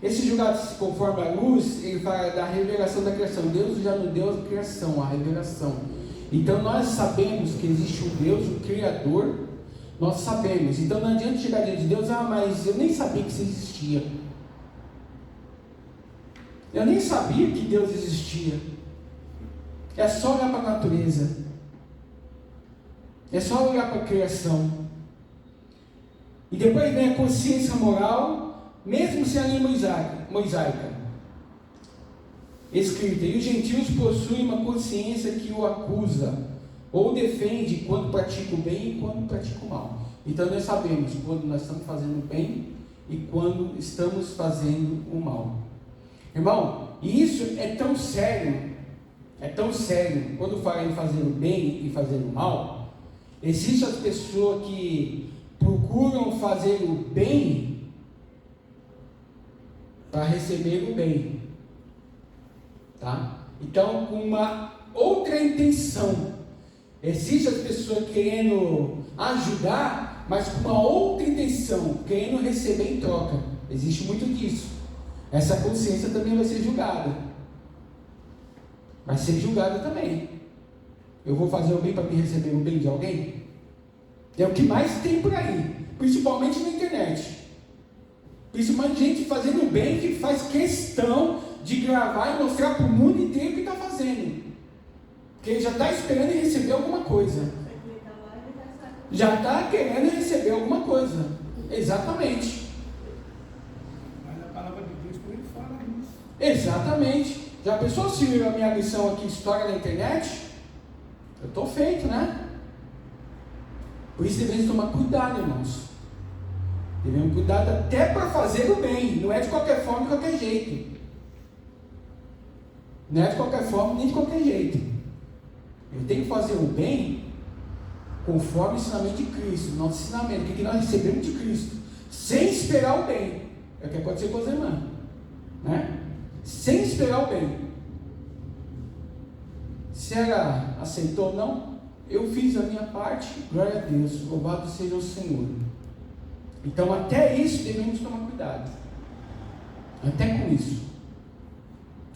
Esses julgados conforme a luz, ele fala da revelação da criação. Deus já nos deu a criação, a revelação. Então nós sabemos que existe um Deus, um Criador. Nós sabemos. Então não adianta chegar diante de Deus, mas eu nem sabia que isso existia. Eu nem sabia que Deus existia. É só olhar para a natureza. É só olhar para a criação. E depois vem a consciência moral, mesmo sem a lei mosaica. Escrita: e os gentios possuem uma consciência que o acusa, ou defende quando pratica o bem e quando pratica o mal. Então nós sabemos quando nós estamos fazendo o bem e quando estamos fazendo o mal. Irmão, isso é tão sério, quando fala em fazer o bem e fazer o mal. Existem as pessoas que procuram fazer o bem para receber o bem, tá? Então, com uma outra intenção. Existem as pessoas querendo ajudar, mas com uma outra intenção, querendo receber em troca. Existe muito disso. Essa consciência também vai ser julgada. Vai ser julgada também. Eu vou fazer o bem para me receber o bem de alguém? É o que mais tem por aí, principalmente na internet. Principalmente gente fazendo o bem, que faz questão de gravar e mostrar para o mundo inteiro o que está fazendo. Porque ele já está esperando receber alguma coisa. Já está querendo receber alguma coisa. Exatamente. Mas a palavra de Deus, por ele fala isso. Exatamente. Já pensou se a minha lição aqui, história na internet? Eu estou feito, né? Por isso devemos tomar cuidado, irmãos. Devemos cuidar até para fazer o bem. Não é de qualquer forma, de qualquer jeito. Não é de qualquer forma, nem de qualquer jeito. Eu tenho que fazer o bem conforme o ensinamento de Cristo. Nosso ensinamento, o que nós recebemos de Cristo. Sem esperar o bem. É o que aconteceu com as irmãs, né? Sem esperar o bem. Se ela aceitou ou não, eu fiz a minha parte, glória a Deus, louvado seja o Senhor. Então até isso devemos tomar cuidado, até com isso.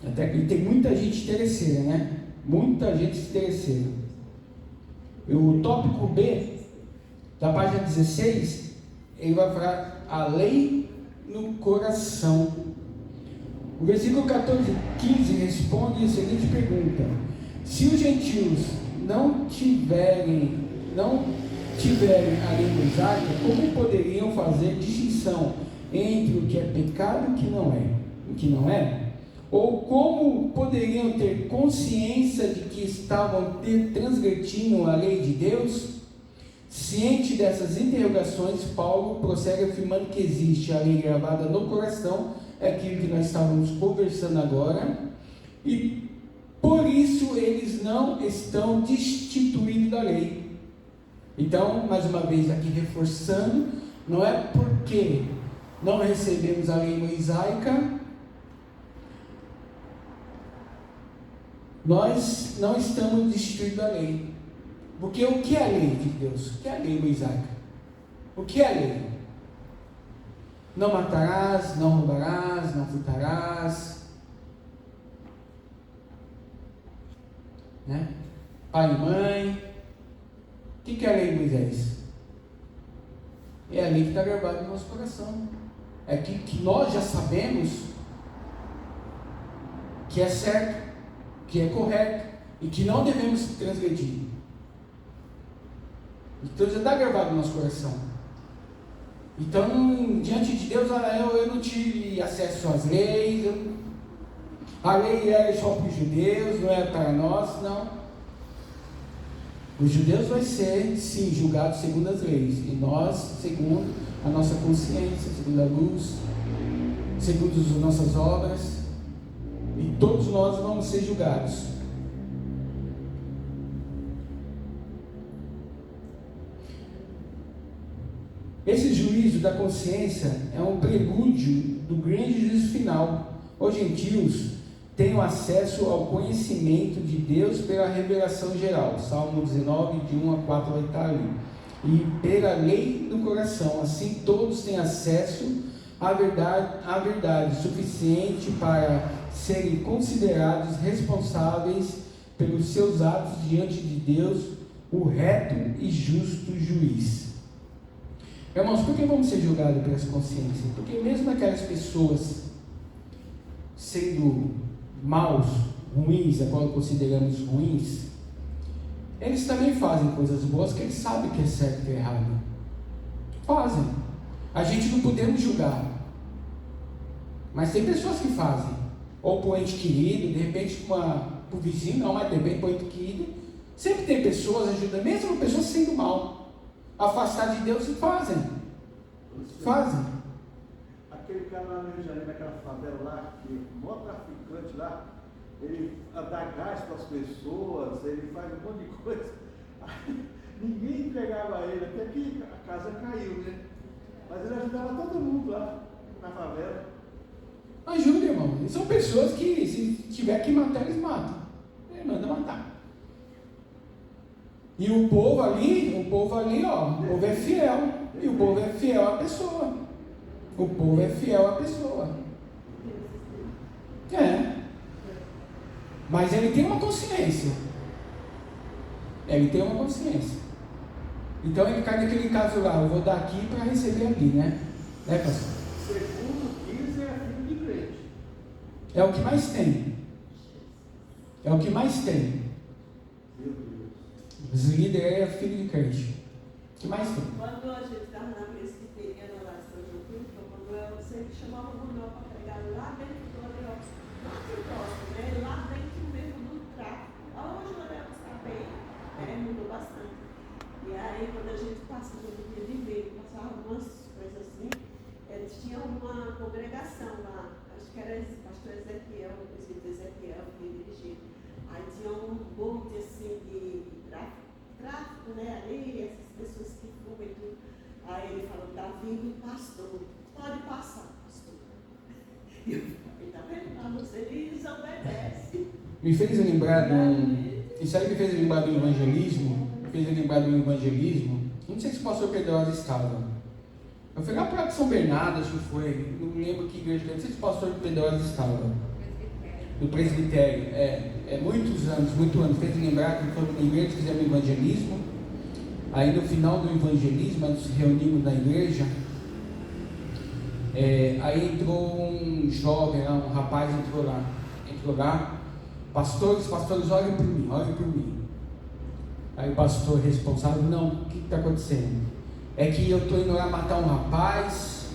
E tem muita gente interesseira, né? Muita gente interesseira. O tópico B, da página 16, ele vai falar a lei no coração. O versículo 14 e 15 responde a seguinte pergunta: se os gentios não tiverem a lei mosaica, como poderiam fazer distinção entre o que é pecado e o que não é? Ou como poderiam ter consciência de que estavam transgredindo a lei de Deus? Ciente dessas interrogações, Paulo prossegue afirmando que existe a lei gravada no coração, é aquilo que nós estávamos conversando agora, e por isso eles não estão destituídos da lei. Então, mais uma vez aqui reforçando, não é porque não recebemos a lei mosaica, nós não estamos destituídos da lei. Porque o que é a lei de Deus? O que é a lei mosaica? O que é a lei? Não matarás, não roubarás, não furtarás, né? Pai e mãe. O que é a lei de Moisés? É a lei que está gravada no nosso coração. É que nós já sabemos que é certo, que é correto e que não devemos transgredir. Então já está gravado no nosso coração. Então, diante de Deus, eu não tive acesso às leis. A lei era só para os judeus, não era para nós, não. Os judeus vão ser, sim, julgados segundo as leis, e nós, segundo a nossa consciência, segundo a luz, segundo as nossas obras, e todos nós vamos ser julgados. Esse juízo da consciência é um prelúdio do grande juízo final. Os gentios têm acesso ao conhecimento de Deus pela revelação geral, Salmo 19, de 1 a 4 vai estar ali, e pela lei do coração. Assim todos têm acesso à verdade suficiente para serem considerados responsáveis pelos seus atos diante de Deus, o reto e justo juiz. Irmãos, por que vamos ser julgados pelas consciências? Porque mesmo aquelas pessoas sendo maus, ruins, a qual consideramos ruins, eles também fazem coisas boas que eles sabem que é certo e que é errado. Fazem. A gente não podemos julgar. Mas tem pessoas que fazem. Ou para o ente querido, de repente para o vizinho, não, mas de repente para o ente querido. Sempre tem pessoas ajudando, mesmo pessoas sendo mal, afastar de Deus, e fazem. Fazem. Aquele cara lá no Rio de Janeiro, naquela favela lá, que o maior traficante lá, ele dá gás para as pessoas, ele faz um monte de coisa. Ninguém entregava ele, até que a casa caiu, né? Mas ele ajudava todo mundo lá na favela. Ajuda, irmão. E são pessoas que, se tiver que matar, eles matam. Ele manda matar. E o povo ali, ó, o povo é fiel. E o povo é fiel à pessoa. O povo é fiel à pessoa. É. Mas ele tem uma consciência. Ele tem uma consciência. Então ele cai naquele caso lá, eu vou dar aqui para receber ali, né? Né, pastor? Segundo diz, é filho de crente. É o que mais tem. É o que mais tem. Meu Deus. Os líderes é filho de crente. O que mais tem? Quando a gente estava na presbiteriana lá de São João Pinto, quando eu sempre chamava o Manuel para pregar lá dentro do negócio, lá próximo, né? Lá dentro mesmo do tráfico. Hoje o Manuel está bem, mudou bastante. E aí, quando a gente passa no dia de ver, passava umas coisas assim, eles tinham uma congregação lá, acho que era o pastor Ezequiel, o presbítero Ezequiel que dirigia. Aí tinha um monte assim de tráfico, né, ali, essas pessoas que fumam e tudo. Aí ele falou, está vindo o pastor, pode passar, pastor. E eu falei, tá vendo? Eles obedecem. Me fez lembrar isso aí me fez lembrar do evangelismo, não sei se o pastor Pedrosa estava. Eu fui lá para São Bernardo, acho que foi, não me lembro que igreja, não sei se o pastor Pedrosa estava. Do presbitério, muitos anos, fez lembrar que foi na igreja, fizemos evangelismo. Aí no final do evangelismo, nós nos reunimos na igreja. Aí entrou um jovem, um rapaz entrou lá, pastores, olhem por mim. Aí o pastor responsável, não, o que está acontecendo? É que eu estou indo lá matar um rapaz,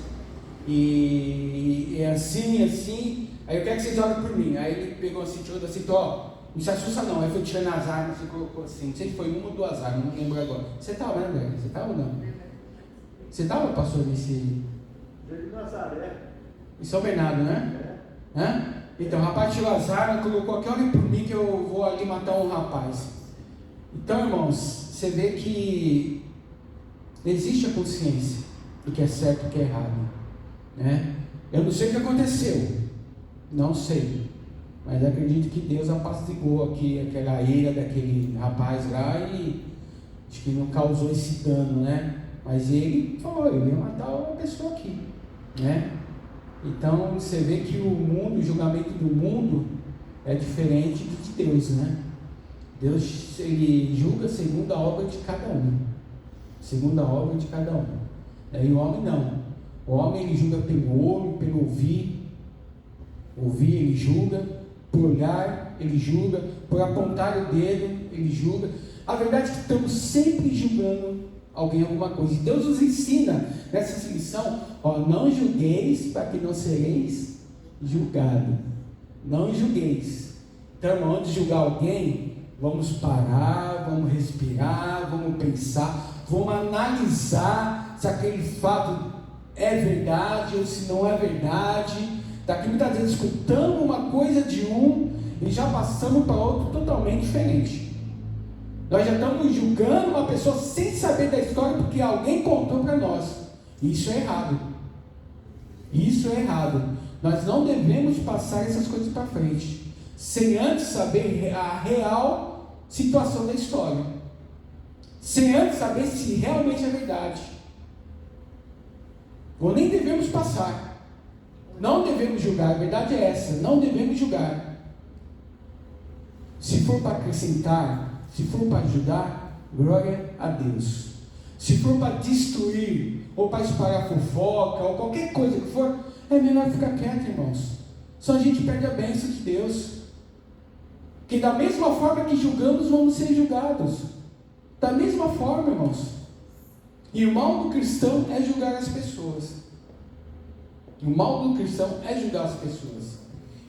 e é assim, aí eu quero que vocês olhem por mim. Aí ele pegou assim, tirou da cinta, não se assusta não. Aí foi tirando as armas e colocou assim, não sei se foi uma ou duas armas, não lembro agora. Você estava, né, velho? Você estava ou não? Você estava, pastor, nesse... De Nazaré. Em São Bernardo, né? Então, o rapaz tirou as armas, colocou aqui, olhem por mim que eu vou ali matar um rapaz. Então, irmãos, você vê que existe a consciência do que é certo e o que é errado, né? Eu não sei o que aconteceu, não sei, mas acredito que Deus apaciguou aqui aquela ira daquele rapaz lá e acho que não causou esse dano, né? Mas ele falou, eu ia matar uma pessoa aqui, né? Então você vê que o julgamento do mundo é diferente de Deus, né? Deus, ele julga segundo a obra de cada um. E o homem não. O homem, ele julga pelo olho, pelo ouvir, ele julga, por olhar, ele julga, por apontar o dedo, ele julga. A verdade é que estamos sempre julgando alguém alguma coisa. E Deus nos ensina nessa lição, não julgueis para que não sereis julgados. Não julgueis. Então, irmão, antes de julgar alguém, vamos parar, vamos respirar, vamos pensar, vamos analisar se aquele fato é verdade ou se não é verdade. Daqui muitas vezes escutamos uma coisa de um e já passamos para outro totalmente diferente. Nós já estamos julgando uma pessoa sem saber da história porque alguém contou para nós. Isso é errado. Nós não devemos passar essas coisas para frente sem antes saber a real situação da história, sem antes saber se realmente é verdade. Ou nem devemos passar. Não devemos julgar, a verdade é essa, não devemos julgar. Se for para acrescentar, se for para ajudar, glória a Deus. Se for para destruir, ou para espalhar fofoca, ou qualquer coisa que for, é melhor ficar quieto, irmãos. Só a gente perde a bênção de Deus. Que da mesma forma que julgamos, vamos ser julgados. Da mesma forma, irmãos. E o mal do cristão é julgar as pessoas. E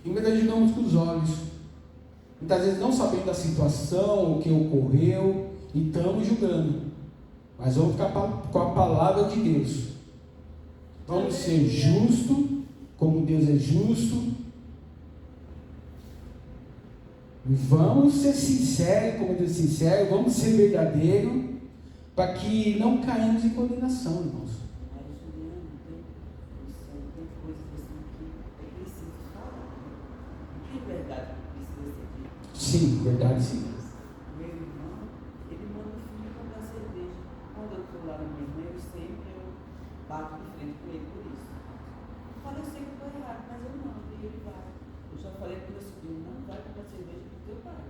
muitas vezes julgamos com os olhos. Muitas vezes não sabendo da situação, o que ocorreu, e estamos julgando. Mas vamos ficar com a palavra de Deus. Vamos ser justos, como Deus é justo. Vamos ser sinceros, como Deus é sincero. Vamos ser verdadeiros, para que não caímos em condenação, irmãos. Sim, verdade, sim. Meu irmão, ele manda o filho comprar cerveja. Quando eu estou lá na minha irmã, eu bato de frente com ele por isso. Eu falo, eu sei que eu estou errado, mas eu mando, e ele vai. Eu já falei para o meu sobrinho, não vai comprar cerveja para o teu pai.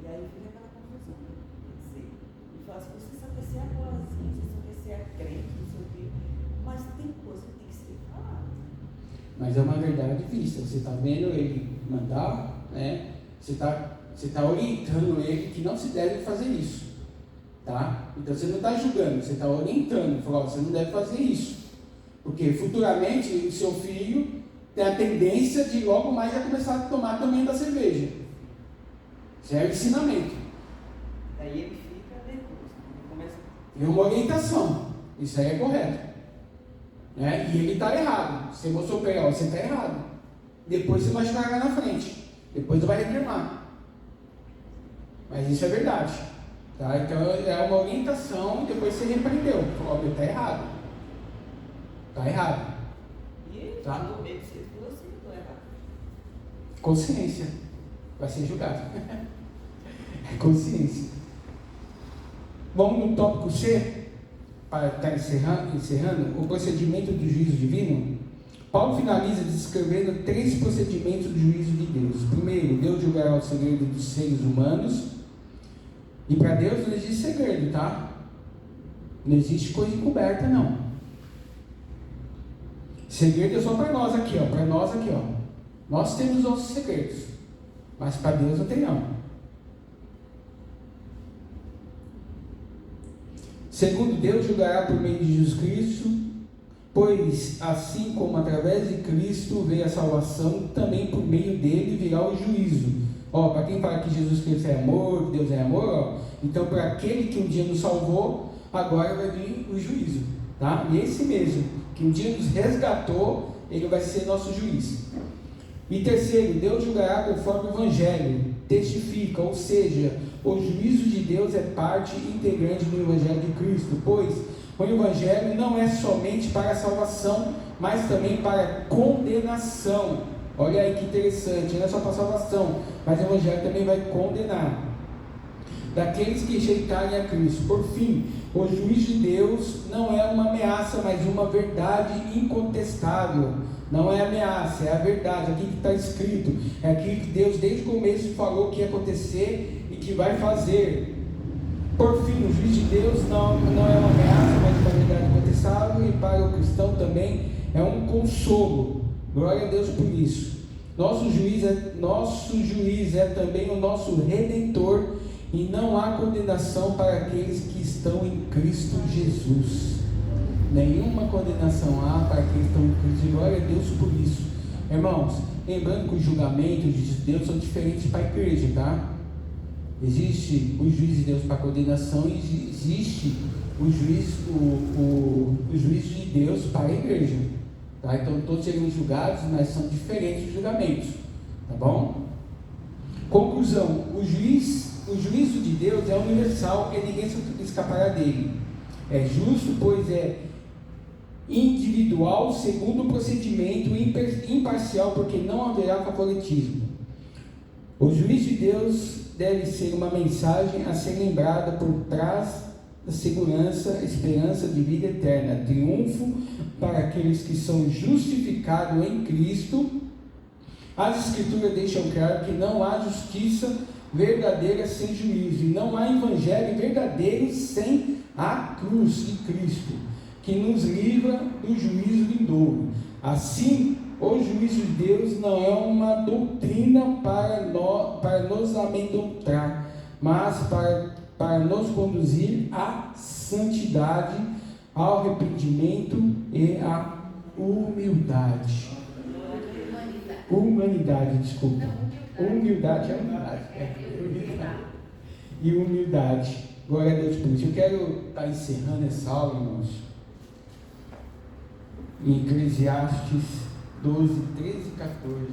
Aí fica aquela confusão, né? Quer dizer, ele fala assim, você só quer ser a boazinha, você só quer ser a crente, não sei o quê. Mas tem coisa que tem que ser falada. Mas é uma verdade vista. Você está vendo ele mandar, né? Você está orientando ele que não se deve fazer isso, tá? Então você não está julgando, você está orientando, falando, você não deve fazer isso, porque futuramente o seu filho tem a tendência de logo mais já começar a tomar também da cerveja. Isso é o ensinamento. Daí ele fica nervoso, ele começa. É uma orientação, isso aí é correto. né? E ele está errado. Você mostrou para ele, você está errado. Depois você vai chegar lá na frente. Depois você vai reclamar. Mas isso é verdade. Tá? Então é uma orientação e depois você repreendeu. Falou, está errado. Está errado. E ele Tá? falou mesmo, você falou assim, estou errado. Consciência. Vai ser julgado. Consciência. Vamos no tópico C, para estar encerrando, o procedimento do juízo divino. Paulo finaliza descrevendo 3 procedimentos do juízo de Deus. Primeiro, Deus julgará o segredo dos seres humanos. E para Deus não existe segredo, tá? Não existe coisa encoberta, não. Segredo é só para nós aqui, ó. Para nós aqui, ó. Nós temos nossos segredos. Mas para Deus não tem, não. Segundo, Deus julgará por meio de Jesus Cristo, pois assim como através de Cristo veio a salvação, também por meio dele virá o juízo. Ó, para quem fala que Jesus Cristo é amor, que Deus é amor, ó, então para aquele que um dia nos salvou, agora vai vir o juízo, tá? E esse mesmo, que um dia nos resgatou, ele vai ser nosso juiz. E terceiro, Deus julgará conforme o Evangelho testifica, ou seja, o juízo de Deus é parte integrante do Evangelho de Cristo, pois o Evangelho não é somente para a salvação, mas também para a condenação. Olha aí que interessante, não é só para a salvação, mas o Evangelho também vai condenar daqueles que rejeitarem a Cristo. Por fim, o juízo de Deus não é uma ameaça, mas uma verdade incontestável. Não é ameaça, é a verdade, aquilo que está escrito, é aquilo que Deus desde o começo falou que ia acontecer e que vai fazer. Por fim, o juízo de Deus não é uma ameaça, mas uma verdade incontestável, e para o cristão também é um consolo. Glória a Deus por isso. Nosso juiz é também o nosso Redentor, e não há condenação para aqueles que estão em Cristo Jesus. Nenhuma condenação há para aqueles que estão em Cristo. Glória a Deus por isso. Irmãos, lembrando que os julgamentos de Deus são diferentes para a igreja, tá? Existe o juízo de Deus para a condenação e existe o juízo de Deus para a igreja. Tá? Então todos seriam julgados, mas são diferentes os julgamentos. Tá bom? Conclusão: o juízo de Deus é universal e ninguém escapará dele. É justo, pois é individual, segundo o procedimento, imparcial, porque não haverá favoritismo. O juízo de Deus deve ser uma mensagem a ser lembrada por trás da segurança, esperança de vida eterna, triunfo para aqueles que são justificados em Cristo. As Escrituras deixam claro que não há justiça verdadeira sem juízo, e não há evangelho verdadeiro sem a cruz de Cristo, que nos livra do juízo vindouro. Assim, o juízo de Deus não é uma doutrina para nos amedrontar, mas para nos conduzir à santidade, ao arrependimento e à humildade. Humanidade, desculpa. Humildade é humildade. E humildade. Glória a Deus por isso. Eu quero estar encerrando essa aula, irmãos, em Eclesiastes 12, 13 e 14.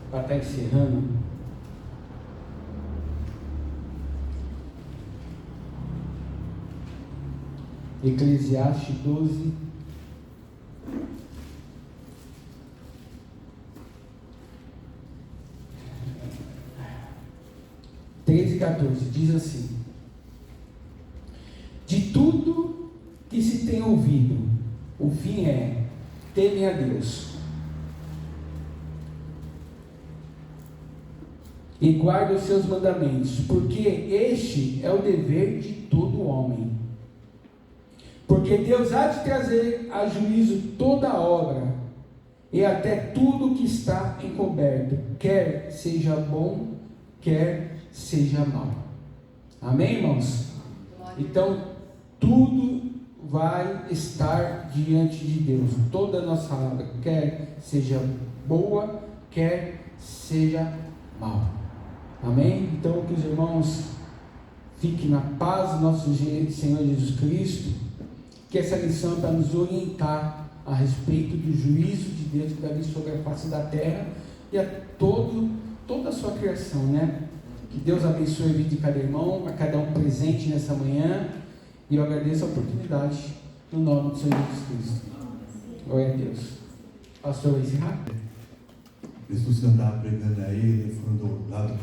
Para estar encerrando. Eclesiastes 12, 13 e 14, diz assim: de tudo que se tem ouvido, o fim é: temem a Deus e guardem os seus mandamentos, porque este é o dever de todo homem. Porque Deus há de trazer a juízo toda obra, e até tudo que está encoberto, quer seja bom, quer seja mal. Amém, irmãos? Então, tudo vai estar diante de Deus, toda a nossa obra, quer seja boa, quer seja mal. Amém? Então, que os irmãos fiquem na paz do nosso Senhor Jesus Cristo, que essa lição é para nos orientar a respeito do juízo de Deus que vai vir sobre a face da terra e a toda a sua criação, né? Que Deus abençoe a vida de cada irmão, a cada um presente nessa manhã, e eu agradeço a oportunidade no nome do Senhor Jesus Cristo. Glória a Deus. Pastor, vai encerrar? Jesus andava pregando aí, ele foi do lado